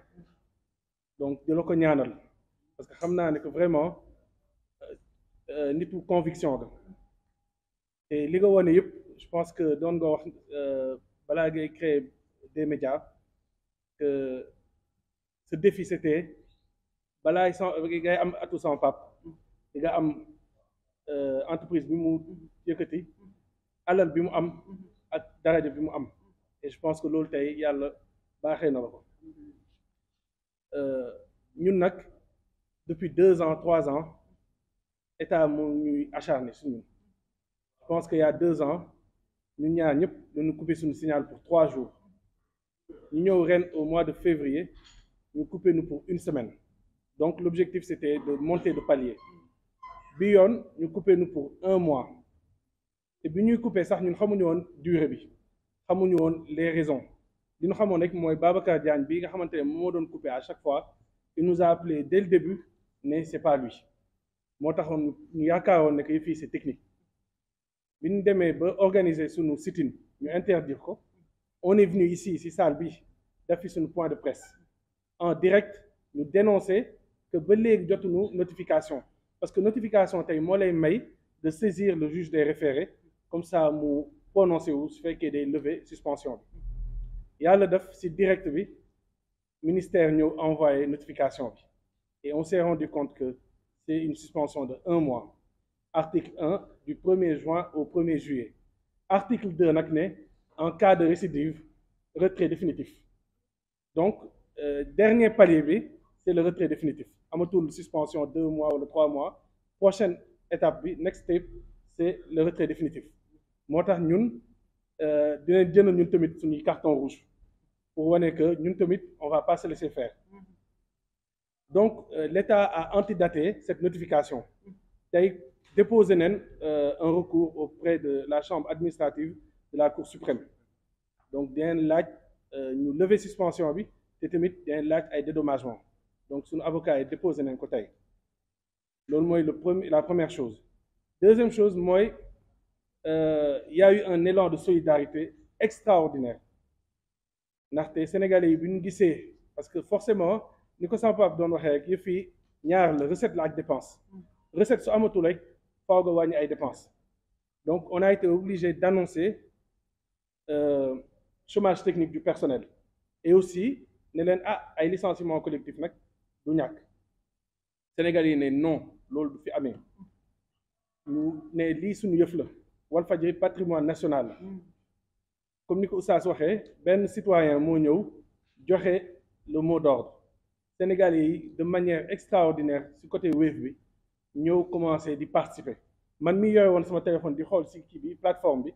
donc di la ko ñaanal parce que xam naa ne que vraiment nitu conviction ga te li nga wane yëpp je pense que doon nga wax balaa ngay créer des médias que ce défi c'était balaa ngay am atu sans pap di nga am entreprise bi mu yëkkati alal bi mu am ak daraja bi mu am et je pense que loolu tey yàlla baaxee na la ko ñun nag depuis 2 ans 3 ans état moo ñuy acharné suñu je pense que y a 2 ans ñun ñaar ñëpp dañu coupé suñu signal pour 3 jours ñu ñëw ren au mois de février ñu coupé nous pour 1 semaine donc l'objectif c'était de monter de palier bi yoon ñu coupé nous pour 1 mois te bi ñuy coupé sax ñun xamuñu woon durée bi xamuñu woon les raisons li ñu xamoon rek mooy Babacar Diagne bi nga xamante ne moo doon coupé à chaque fois il nous a appelé dès le début ne c'est pas lui moo taxoon ñu yaakaaroon ne que fii c'est technique bi ñu demee ba organiser suñu sit-in ñu interdire ko on est venu ici ci salle bi def fi suñu point de presse en direct ñu dénoncer que ba léegi jotuñu notification parce que notification tey moo lay may de saisir le juge des référés comme ça mu prononcé wu su fekkee day lever suspension bi yàlla def ci direct bi ministère ñëw envoyé notification bi et on s'est rendu compte que c'est une suspension de 1 mois article 1 du 1er juin au 1er juillet article 2 nag ne en cas de récidive retrait définitif donc dernier palier bi c'est le retrait définitif amatul suspension 2 mois wala 3 mois prochaine étape bi next step c'est le retrait définitif moo tax ñun dinañ jënd ñun tamit suñuy carton rouge pour wane que ñun tamit on va pas se laisser faire donc l'État a antidaté cette notification tey déposé nañ un recours auprès de la chambre administrative de la Cour suprême donc dinañ laaj ñu lever suspension bi te tamit dinañ laaj ay dédommagement donc suñu avocat yi déposé nañ ko tey loolu mooy la première chose deuxième chose mooy y a eu un élan de solidarité extraordinaire ndaxte sénégalais yi bi ñu gisee parce que forcément ni ko sama papa doon waxee rek yëf yi ñaar la recette la ak dépense recette su amatul rek faaw nga wàññi ay dépenses donc on a été obligé d'annoncer chômage technique du personnel et aussi ne leen ay licenciement collectif nag du ñàkk sénégalais yi ne non loolu du fi amee ñu ne lii suñu yëf la Walfadjri patrimoine national la comme ni ko Oustaz waxee benn citoyen moo ñëw joxe le mot d'ordre sénégalais yi de manière extraordinaire ci côté Wave bi ñëw commencé di participer man mi yore woon sama téléphone di xool ci kii bi plateforme bi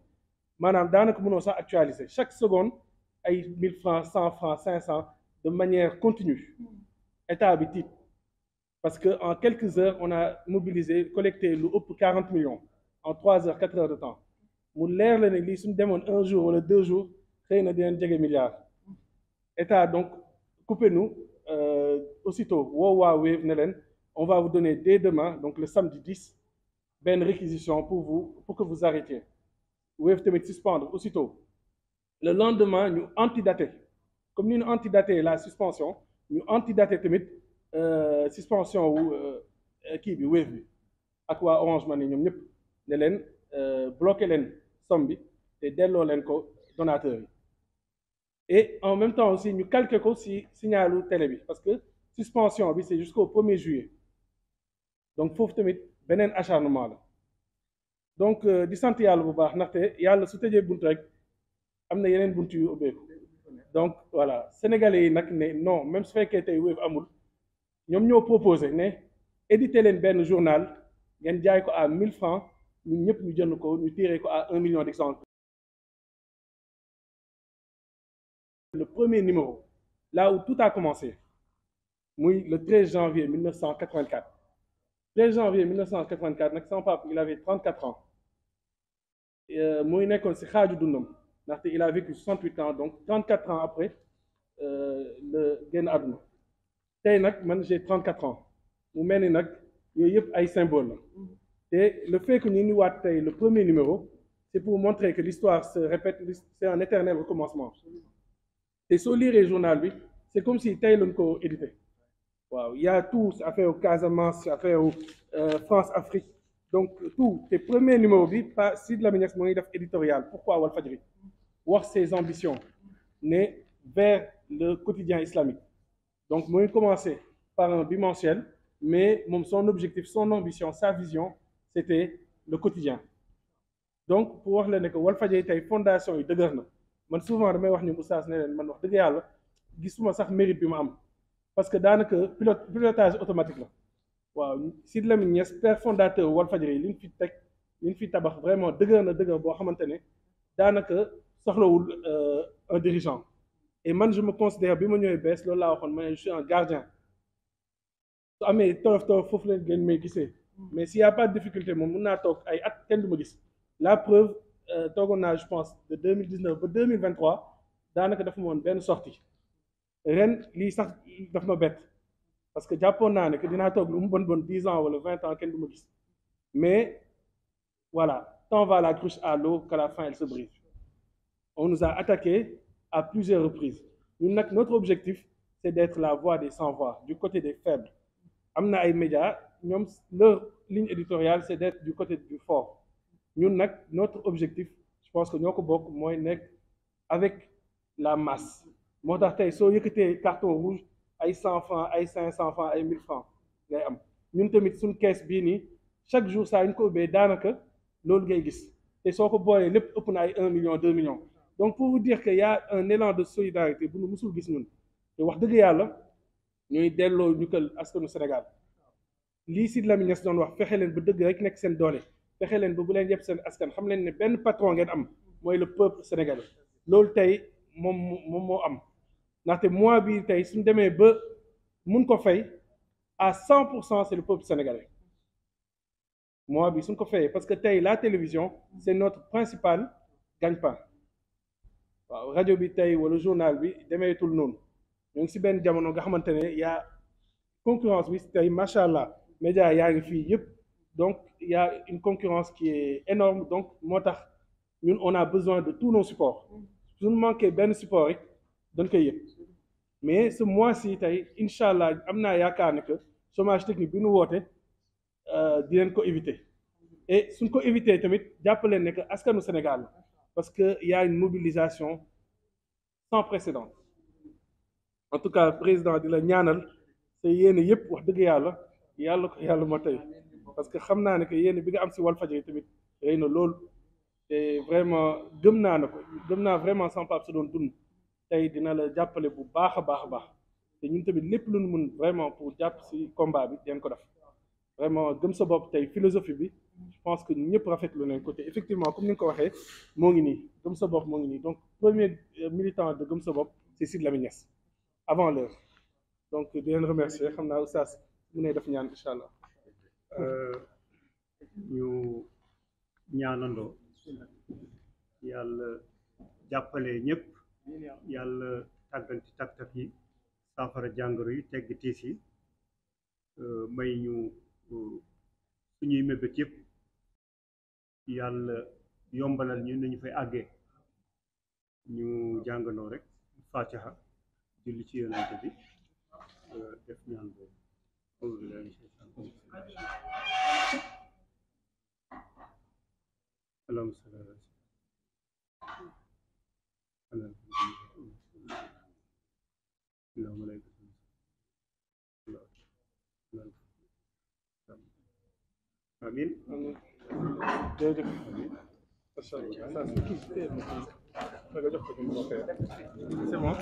maanaam daanaka mënoo sax actualiser chaque seconde ay 1000 francs 100 francs 500 de manière continue état bi tiit parce que en quelques heures on a mobilisé collecté lu ëpp 40 millions en 3 heures 4 heures de temps mu leer la ne lii suñu demoon 1 jour wala 2 jours xëy na dinañ jege milliards état donc coupé nous aussitôt woo waa Wave ne leen on va vous donner dès demain donc le samedi 10 benn réquisition pour que vous arrêtiez Wave tamit suspendre aussitôt le lendemain ñu antidaté comme ni ñu antidaté la suspension ñu antidaté tamit suspension wu kii bi Wave bi ak waa Orange Money ñoom ñëpp ne leen bloqué leen somme bi te delloo leen ko donateurs yi et en même temps aussi ñu calqué ko ci signalu télé bi parce que suspension bi c'est jusqu'au 1er juillet donc foofu tamit beneen acharnement la donc di sant yàlla bu baax ndaxte yàlla su tëjee bunt rek am na yeneen bunt yu ubbeeku donc voilà sénégalais yi nag ne non même su fekkee tey Wave amul ñoom ñoo proposé ne éditer leen benn journal ngeen jaay ko à 1000 francs ñun ñëpp ñu jënd ko ñu tiré ko à 1 million d'exemplaires. Le premier numéro là où tout a commencé muy le 13 janvier 1984 13 janvier 1984 nag sama papa il avait 34 ans muy nekkoon ci xaaju dundam ndaxte il a vécu 68 ans donc 34 ans après le génn àdduna tey nag man j'ai 34 ans mu mel ni nag yooyu yëpp ay symbole la te le fait que ñu ni waat tey le premier numéro c'est pour montrer que l'histoire se répète, c'est un éternel recommencement. Et soo lire journal bi c'est comme si tey lañ ko édité waaw il y a tout affaire au Casamance affaire au France Afrique donc tout te premier numéro bi pas Sidy Lamine Niasse moo ngi def éditorial pourquoi Walfadjri wax ses ambitions né vers le quotidien islamique donc moo ngi commencé par un bimensuel mais moom son objectif son ambition sa vision c'était le quotidien donc pour wax la ne que Walfadjri tey fondation yi dëgër na man souvent damay wax ni oustaz ne leen man wax dëgg yàlla gisuma sax mérite bi ma am parce que daanaka pilotage automatique la waaw Sidy Lamine Niasse père fondateur Walfadjri li ñu fi teg li ñu fi tabax vraiment dëgër na dëgër boo xamante ne daanaka soxlawul un dirigeant et man je me considère bi ma ñëwee bees loolu laa waxoon ma ne je suis un gardien su amee tolof foofu leen ngeen may gisee mais s'il y a pas de difficulté moom mun naa toog ay at kenn du ma gis la preuve toogoon naa je pense de 2019 ba 2023 daanaka dafa ma woon benn sortie ren lii sax daf ma bett parce que jàppoon naa ne que dinaa toog lu mu bon 10 ans wala 20 ans kenn du ma gis mais voilà tant va la cruche à l'eau qu'à la fin elle se brise on nous a attaqué à plusieurs reprises ñun nag notre objectif c'est d'être la voix des sans voix du côté des faibles am na ay médias ñoom leur ligne éditoriale c'est d'être du côté du fort ñun nag notre objectif je pense que ñoo ko bokk mooy nekk avec la masse moo tax tey soo yëkkatee carton rouge ay 100 francs ay 500 francs ay 1000 francs ngay am ñun tamit suñ kees bii nii chaque jour saa ñu ko ubbee daanaka loolu ngay gis te soo ko boolee lépp ëpp na ay 1 million 2 millions donc pour vous dire que y a un élan de solidarité bu nu musul gis ñun te wax dëgg yàlla ñooy delloo njukkal askanu Sénégal lii Sidy Lamine Niasse doon wax fexe leen ba dëgg rek nekk seen doole fexe leen ba bu leen yëpp seen askan xam leen ne benn patron ngeen am mooy le peuple sénégalais loolu tey moom moo am ndaxte mois bi tey suñ demee ba mun ko fay à 100% c'est le peuple sénégalais mois bi suñ ko fayee parce que tey la télévision c'est notre principal gagne-pain waaw rajo bi tey wala journal bi demeetul noonu ñoo ngi si benn jamono nga xamante ne yaa concurrence bi tey macha allah média yaa ngi fii yëpp donc il y a une concurrence qui est énorme donc moo tax ñun on a besoin de tous nos supports suñu manqué benn support rek dañ koy yëg mais ce mois-ci tey incha allah am naa yaakaar ne que chômage technique bi nu woote di leen ko éviter et suñ ko éviter tamit jàppaleen ne que askanu Sénégal parce que y a une mobilisation sans précédent en tout cas président di la ñaanal te yéene yëpp wax dëgg yàlla ko yàlla moo tey parce que xam naa ne que yéene bi nga am si Walfadjri tamit rëy na lool te vraiment gëm naa vraiment sans Pape su doon dund tey dina la jàppale bu baax a baax te ñun tamit lépp lu ñu mun vraiment pour jàpp si combat bi den ko def vraiment gëm sa bopp tey philosophie bi je pense que ñëpp rafetlu nañ ko te effectivement comme ni nga ko waxee moo ngi nii gëm sa bopp moo ngi nii donc premier militant de gëm sa bopp c'est Sidy Lamine Niasse avant l'heure donc di leen remercier xam naa oustaz mu ne def ñaan incha allah ñu ñaanandoo yàlla jàppale ñëpp yàlla tàgganti tak-tak yi saafara jàngoro yi tegg tiis yi may ñu suñuy mébét yëpp yàlla yombalal ñu nañu fay àggee ñu jàngandoo rek fatiha julli ci yonent bi def ñaan boobu اللهم صل على اللهم لا آمين c'est bon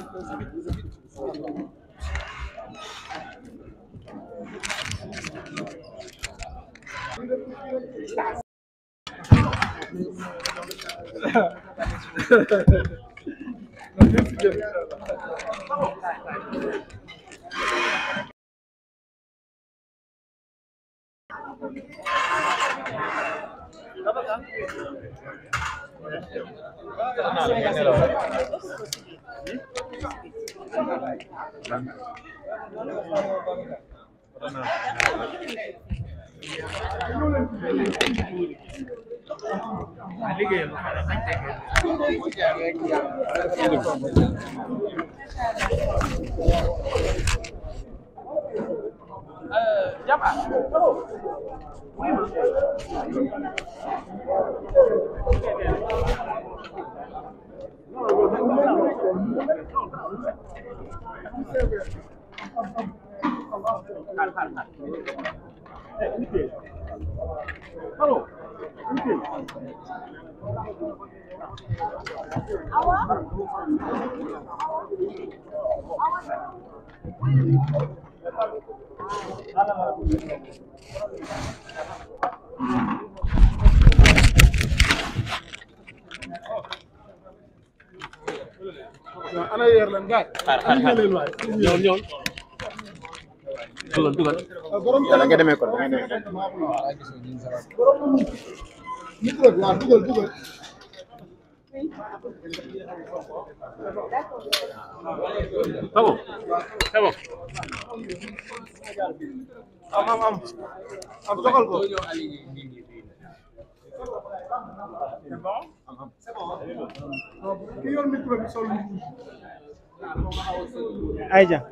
Aïcha.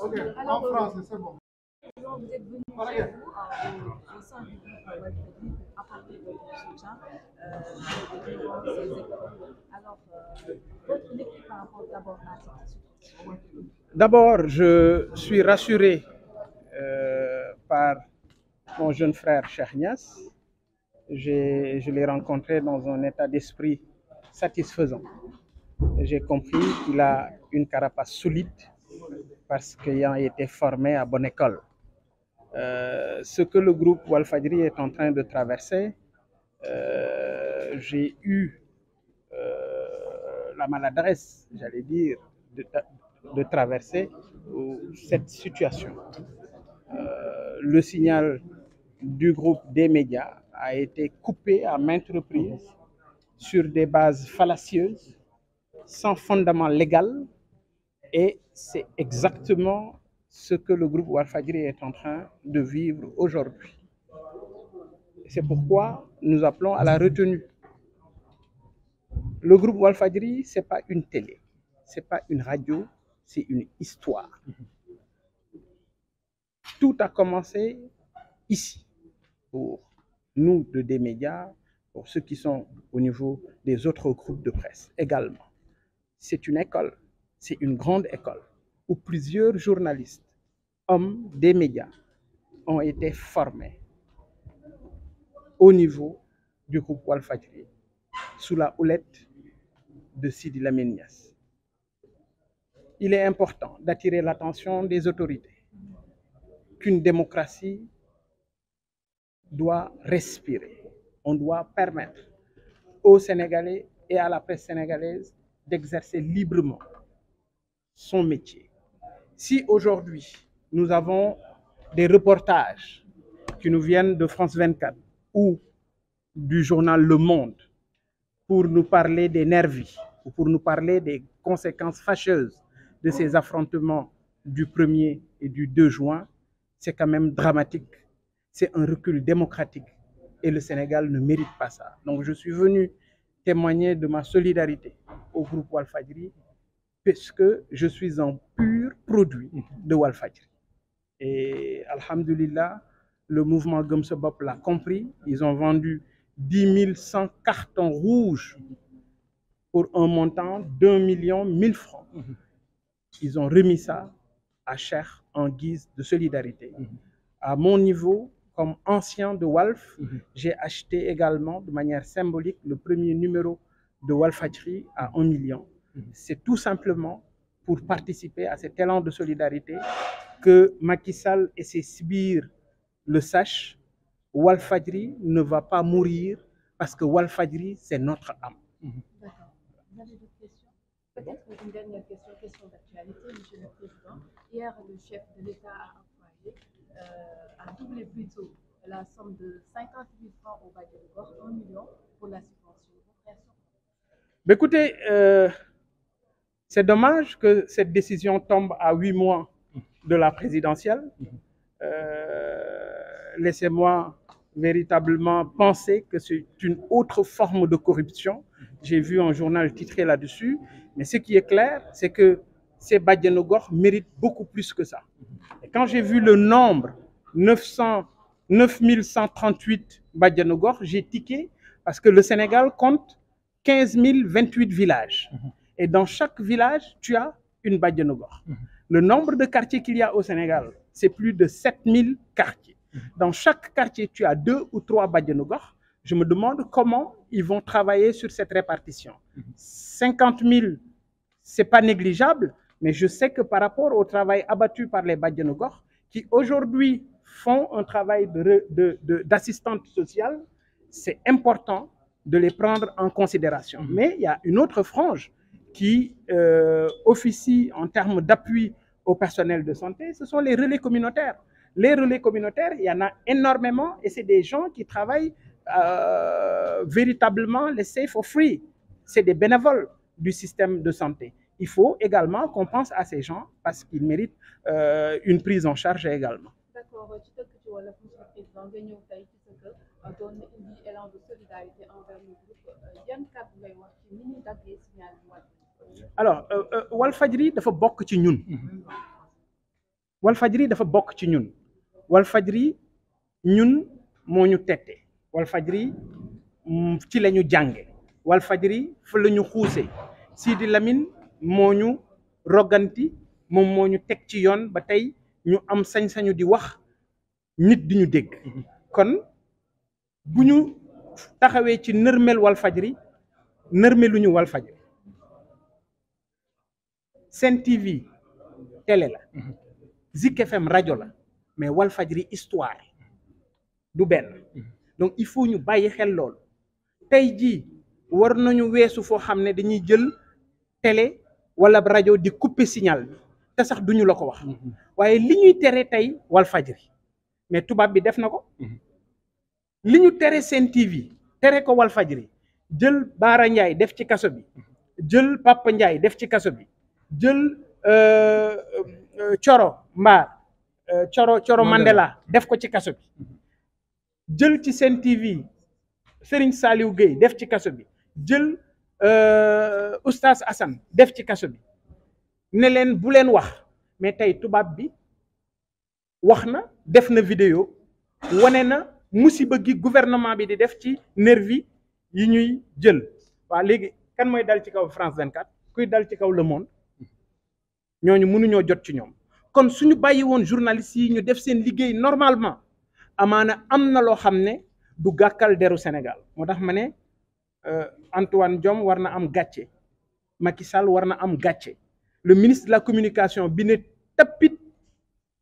Ok, en français, c'est bon. Vous êtes venu chez vous au sein du groupe Walfadjri à partir de votre soutien de ces écoles. Alors, votre lecture par rapport d'abord à cette situation? D'abord, je suis rassuré par mon jeune frère Cheikh Niass. Je l'ai rencontré dans un état d'esprit satisfaisant. J'ai compris qu'il a une carapace solide parce qu'il a été formé à bonne école. Ce que le groupe Walfadjri est en train de traverser, j'ai eu la maladresse, j'allais dire, de traverser cette situation. Le signal du groupe des médias a été coupé à maintes reprises sur des bases fallacieuses, sans fondement légal, et c'est exactement ce que le groupe Walfadjri est en train de vivre aujourd'hui. C'est pourquoi nous appelons à la retenue. Le groupe Walfadjri, ce n'est pas une télé, ce n'est pas une radio, c'est une histoire. Tout a commencé ici, pour nous de des médias, pour ceux qui sont au niveau des autres groupes de presse également. C'est une école, c'est une grande école où plusieurs journalistes, hommes des médias, ont été formés au niveau du groupe Walfadjri, sous la houlette de Sidi Lamine Niass. Il est important d'attirer l'attention des autorités qu'une démocratie doit respirer. On doit permettre aux Sénégalais et à la presse sénégalaise d'exercer librement son métier. Si aujourd'hui, nous avons des reportages qui nous viennent de France 24 ou du journal Le Monde pour nous parler des nervis ou pour nous parler des conséquences fâcheuses de ces affrontements du 1er et du 2 juin, c'est quand même dramatique. C'est un recul démocratique et le Sénégal ne mérite pas ça. Donc je suis venu témoigner de ma solidarité au groupe Walfadjri puisque je suis un pur produit de Walfadjri. Et alhamdulillah, le mouvement Gëm Sa Bopp l'a compris. Ils ont vendu 10 100 cartons rouges pour un montant d'1 million 1000 francs. Ils ont remis ça à Cheikh en guise de solidarité. À mon niveau, comme ancien de Walf, j'ai acheté également de manière symbolique le premier numéro de Walfadjri à 1 million. C'est tout simplement pour participer à cet élan de solidarité que Macky Sall et ses sbires le sachent. Walfadjri ne va pas mourir parce que Walfadjri, c'est notre âme. D'accord. Vous avez d'autres questions? Peut-être une dernière question, question d'actualité, Monsieur le Président. Hier, le chef de l'État a doublé plutôt la somme de 50 000 francs au budget de bord, 1 million pour la subvention. Écoutez, c'est dommage que cette décision tombe à 8 mois de la présidentielle. laissez-moi véritablement penser que c'est une autre forme de corruption. J'ai vu un journal titré là-dessus, mais ce qui est clair, c'est que ces Badianu Gox méritent beaucoup plus que ça. Et quand j'ai vu le nombre, 9138 Badianu Gox, j'ai tiqué parce que le Sénégal compte 15 028 villages. Et dans chaque village, tu as une Badianu Gox. Le nombre de quartiers qu'il y a au Sénégal, c'est plus de 7000 quartiers. Dans chaque quartier, tu as 2 ou 3 Badianu Gox. Je me demande comment ils vont travailler sur cette répartition. 50 000, ce n'est pas négligeable, mais je sais que par rapport au travail abattu par les Badianu Gox, qui aujourd'hui font un travail d'assistante sociale, c'est important de les prendre en considération. Mais il y a une autre frange qui officie en termes d'appui au personnel de santé, ce sont les relais communautaires. Les relais communautaires, il y en a énormément et c'est des gens qui travaillent véritablement les safe for free. C'est des bénévoles du système de santé. Il faut également qu'on pense à ces gens parce qu'ils méritent une prise en charge également. D'accord, tu sais que tu vois le président nga ñëw tey ci sa kër doon na indi élan de solidarité envers le groupe yan kàddu ngay wax ci ni ñuy daggee signal bi wàcc. Alors Walfadjri dafa bokk ci ñun. Walfadjri dafa bokk ci ñun. Walfadjri ñun moo ñu tette. Walfadjri ci la ñu jànge. Walfadjri fa la ñu xuuse. Sidi Lamine moo ñu roganti moom moo ñu teg ci yoon ba tey ñu am sañ-sañu di wax nit di ñu dégg. kon bu ñu taxawee ci nërmel Walfadjri nërmeluñu Walfadjri. Sen TV télé la. Zik FM rajo la. mais Walfadjri histoire du benn. donc il faut ñu bàyyi xel loolu. tey jii war nañu weesu foo xam ne dañuy jël télé wala rajo di couper signal bi te sax duñu la ko wax. waaye li ñuy tere tey Walfadjri mais tubaab bi def na ko. li ñu tere Sen TV tere ko Walfadjri jël Baara Ndiaye def ci kaso bi jël Papa Ndiaye def ci kaso bi jël Coro Mbaar Coro Mandela def ko ci kaso bi jël ci Sen TV Serigne Saliou Gueye def ci kaso bi jël Oustaz Assane def ci kaso bi ne leen bu leen wax mais tey tubaab bi wax na def na vidéo wane na musiba gi gouvernement bi di def ci nervi yi ñuy jël. waaw léegi kan mooy dal ci kaw France 24 kuy dal ci kaw Le Monde ñooñu mënuñoo jot ci ñoom kon suñu bàyyi woon journalistes yi ñu def seen liggéey normalement amaana am na loo xam ne du gàkkal deru Sénégal moo tax ma ne Antoine Diome war na am gàcce Macky Sall war na am gàcce le ministre de la communication bi ne tappit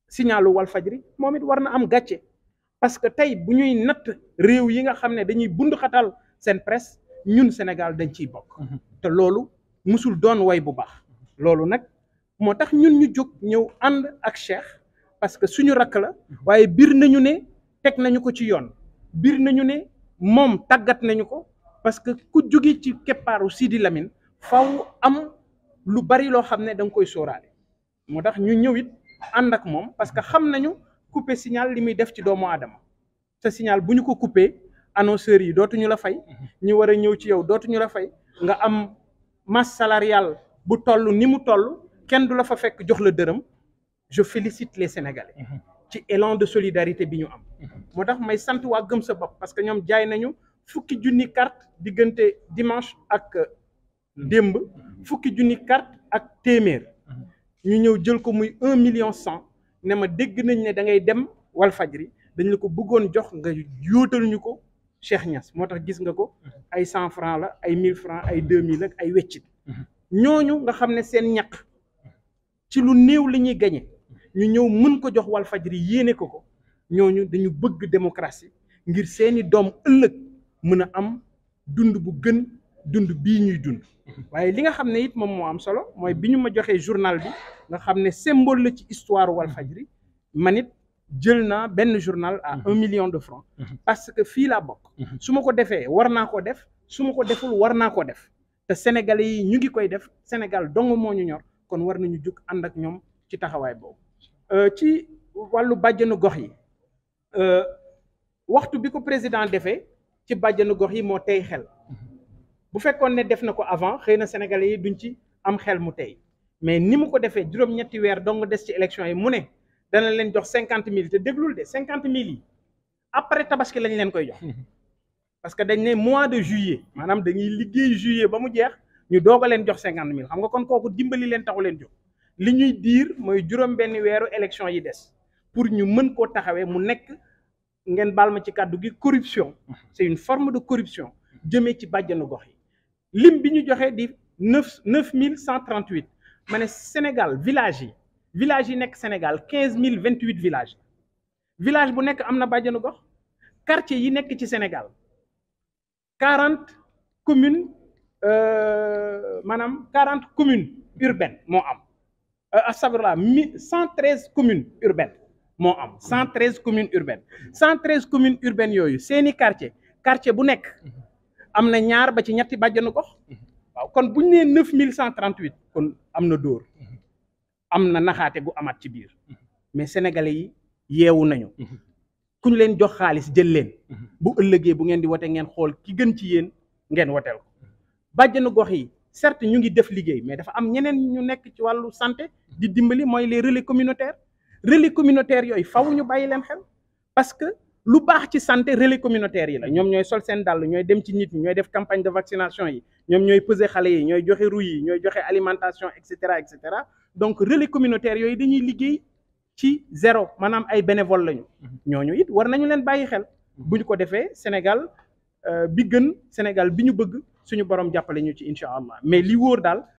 signalu Walfadjri moom it war na am gàcce parce que tey bu ñuy natt réew yi nga xam ne dañuy bund xatal seen presse ñun Sénégal dañ ciy bokk te loolu musul doon way bu baax loolu nag moo tax ñun ñu jóg ñëw ànd ak Cheikh parce que suñu rakk la waaye biir nañu ne teg nañu ko ci yoon biir nañu ne moom tàggat nañu ko parce que ku jóge ci keppaaru Sidi Lamine faw am lu bari loo xam ne da nga koy sóoraale moo tax ñu ñëw it ànd ak moom parce que xam nañu couper signal li muy def ci doomu aadama te signal bu ñu ko couper annonceurs yi dootuñu la fay ñi war a ñëw ci yow dootuñu la fay nga am masse salariale bu toll ni mu toll kenn du la fa fekk jox la dërëm je félicite les Sénégalais ci élan de solidarité bi ñu am moo tax may sant waa Gëm sa bopp parce que ñoom jaay nañu fukki junni carte diggante dimanche ak démb fukki junni carte ak téeméer ñu ñëw jël ko muy 1,1 million ne ma dégg nañ ne da ngay dem Walfadjri dañ la ko bëggoon jox nga yóotal ñu ko Cheikh Niass moo tax gis nga ko ay 100 francs la ay 1000 francs ay 2000 ak ay weccit ñooñu nga xam ne seen ñaq ci lu néew li ñuy gañe ñu ñëw mën ko jox Walfadjri yéene ko ñooñu dañu bëgg démocratie ngir seeni doom ëllëg mën a am dund bu gën dund bii ñuy dund waaye li nga xam ne it moom moo am solo mooy bi ñu ma joxee journal bi nga xam ne symbole la ci histoire Walfadjri man it jël naa benn journal à 1 million de francs parce que fii laa bokk su ma ko defee war naa ko def su ma ko deful war naa ko def te sénégalais yi ñu ngi koy def Sénégal dong moo ñu ñor kon war nañu jóg ànd ak ñoom ci taxawaay boobu ci wàllu bàjjenu gox yi waxtu bi ko président defee ci bàjjanu gox yi moo tey xel bu fekkoon ne def na ko avant xëy na sénégalais yi duñ ci am xel mu tey mais ni mu ko defee juróom-ñetti weer dong des ci élection yi mu ne dana leen jox 50 000 te déglul de 50 000 yi après tabaski lañ leen koy jox parce que dañ ne mois de juillet maanaam dañuy liggéey juillet ba mu jeex ñu doog a leen jox 50 000 xam nga kon kooku dimbali leen taxu leen jóg li ñuy diir mooy juróom-benn weeru élection yi des pour ñu mën koo taxawee mu nekk ngeen baal ma ci kàddu gi corruption c'est une forme de corruption jëmee ci bàjjanu gox yi lim bi ñu joxe di 9138 ma ne Sénégal village yi nekk Sénégal 15028 village bu nekk am na bàjjanu gox quartier yi nekk ci Sénégal 40 communes maanaam 40 communes urbaines moo am astafurlah 113 communes urbaines moo am 113 communes urbaines 113 communes urbaines yooyu seeni quartier bu nekk am na ñaar ba ci ñetti bàjjanu gox waaw kon buñ nee 9138 kon am na dóor am na naxaate gu amaat ci biir mais sénégalais yi yeewu nañu ku ñu leen jox xaalis jël leen bu ëllëgee bu ngeen di wote ngeen xool ki gën ci yéen ngeen woteel ko bàjjanu gox yi certes ñu ngi def liggéey mais dafa am ñeneen ñu nekk ci wàllu santé di dimbali mooy les relais communautaires yooyu faw ñu bàyyi leen xel parce que lu baax ci santé relais communautaires yi la ñoom ñooy sol seen dàll ñooy dem ci nit ñi ñooy def campagne de vaccination yi ñoom ñooy peser xale yi ñooy joxe rouille yi ñooy joxe alimentation et cetera donc relais communautaires yooyu dañuy liggéey ci zéro maanaam ay bénévole lañu ñooñu it war nañu leen bàyyi xel bu ñu ko defee Sénégal bi gën Sénégal bi ñu bëgg suñu borom jàppale ñu ci incha allah mais li wóor daal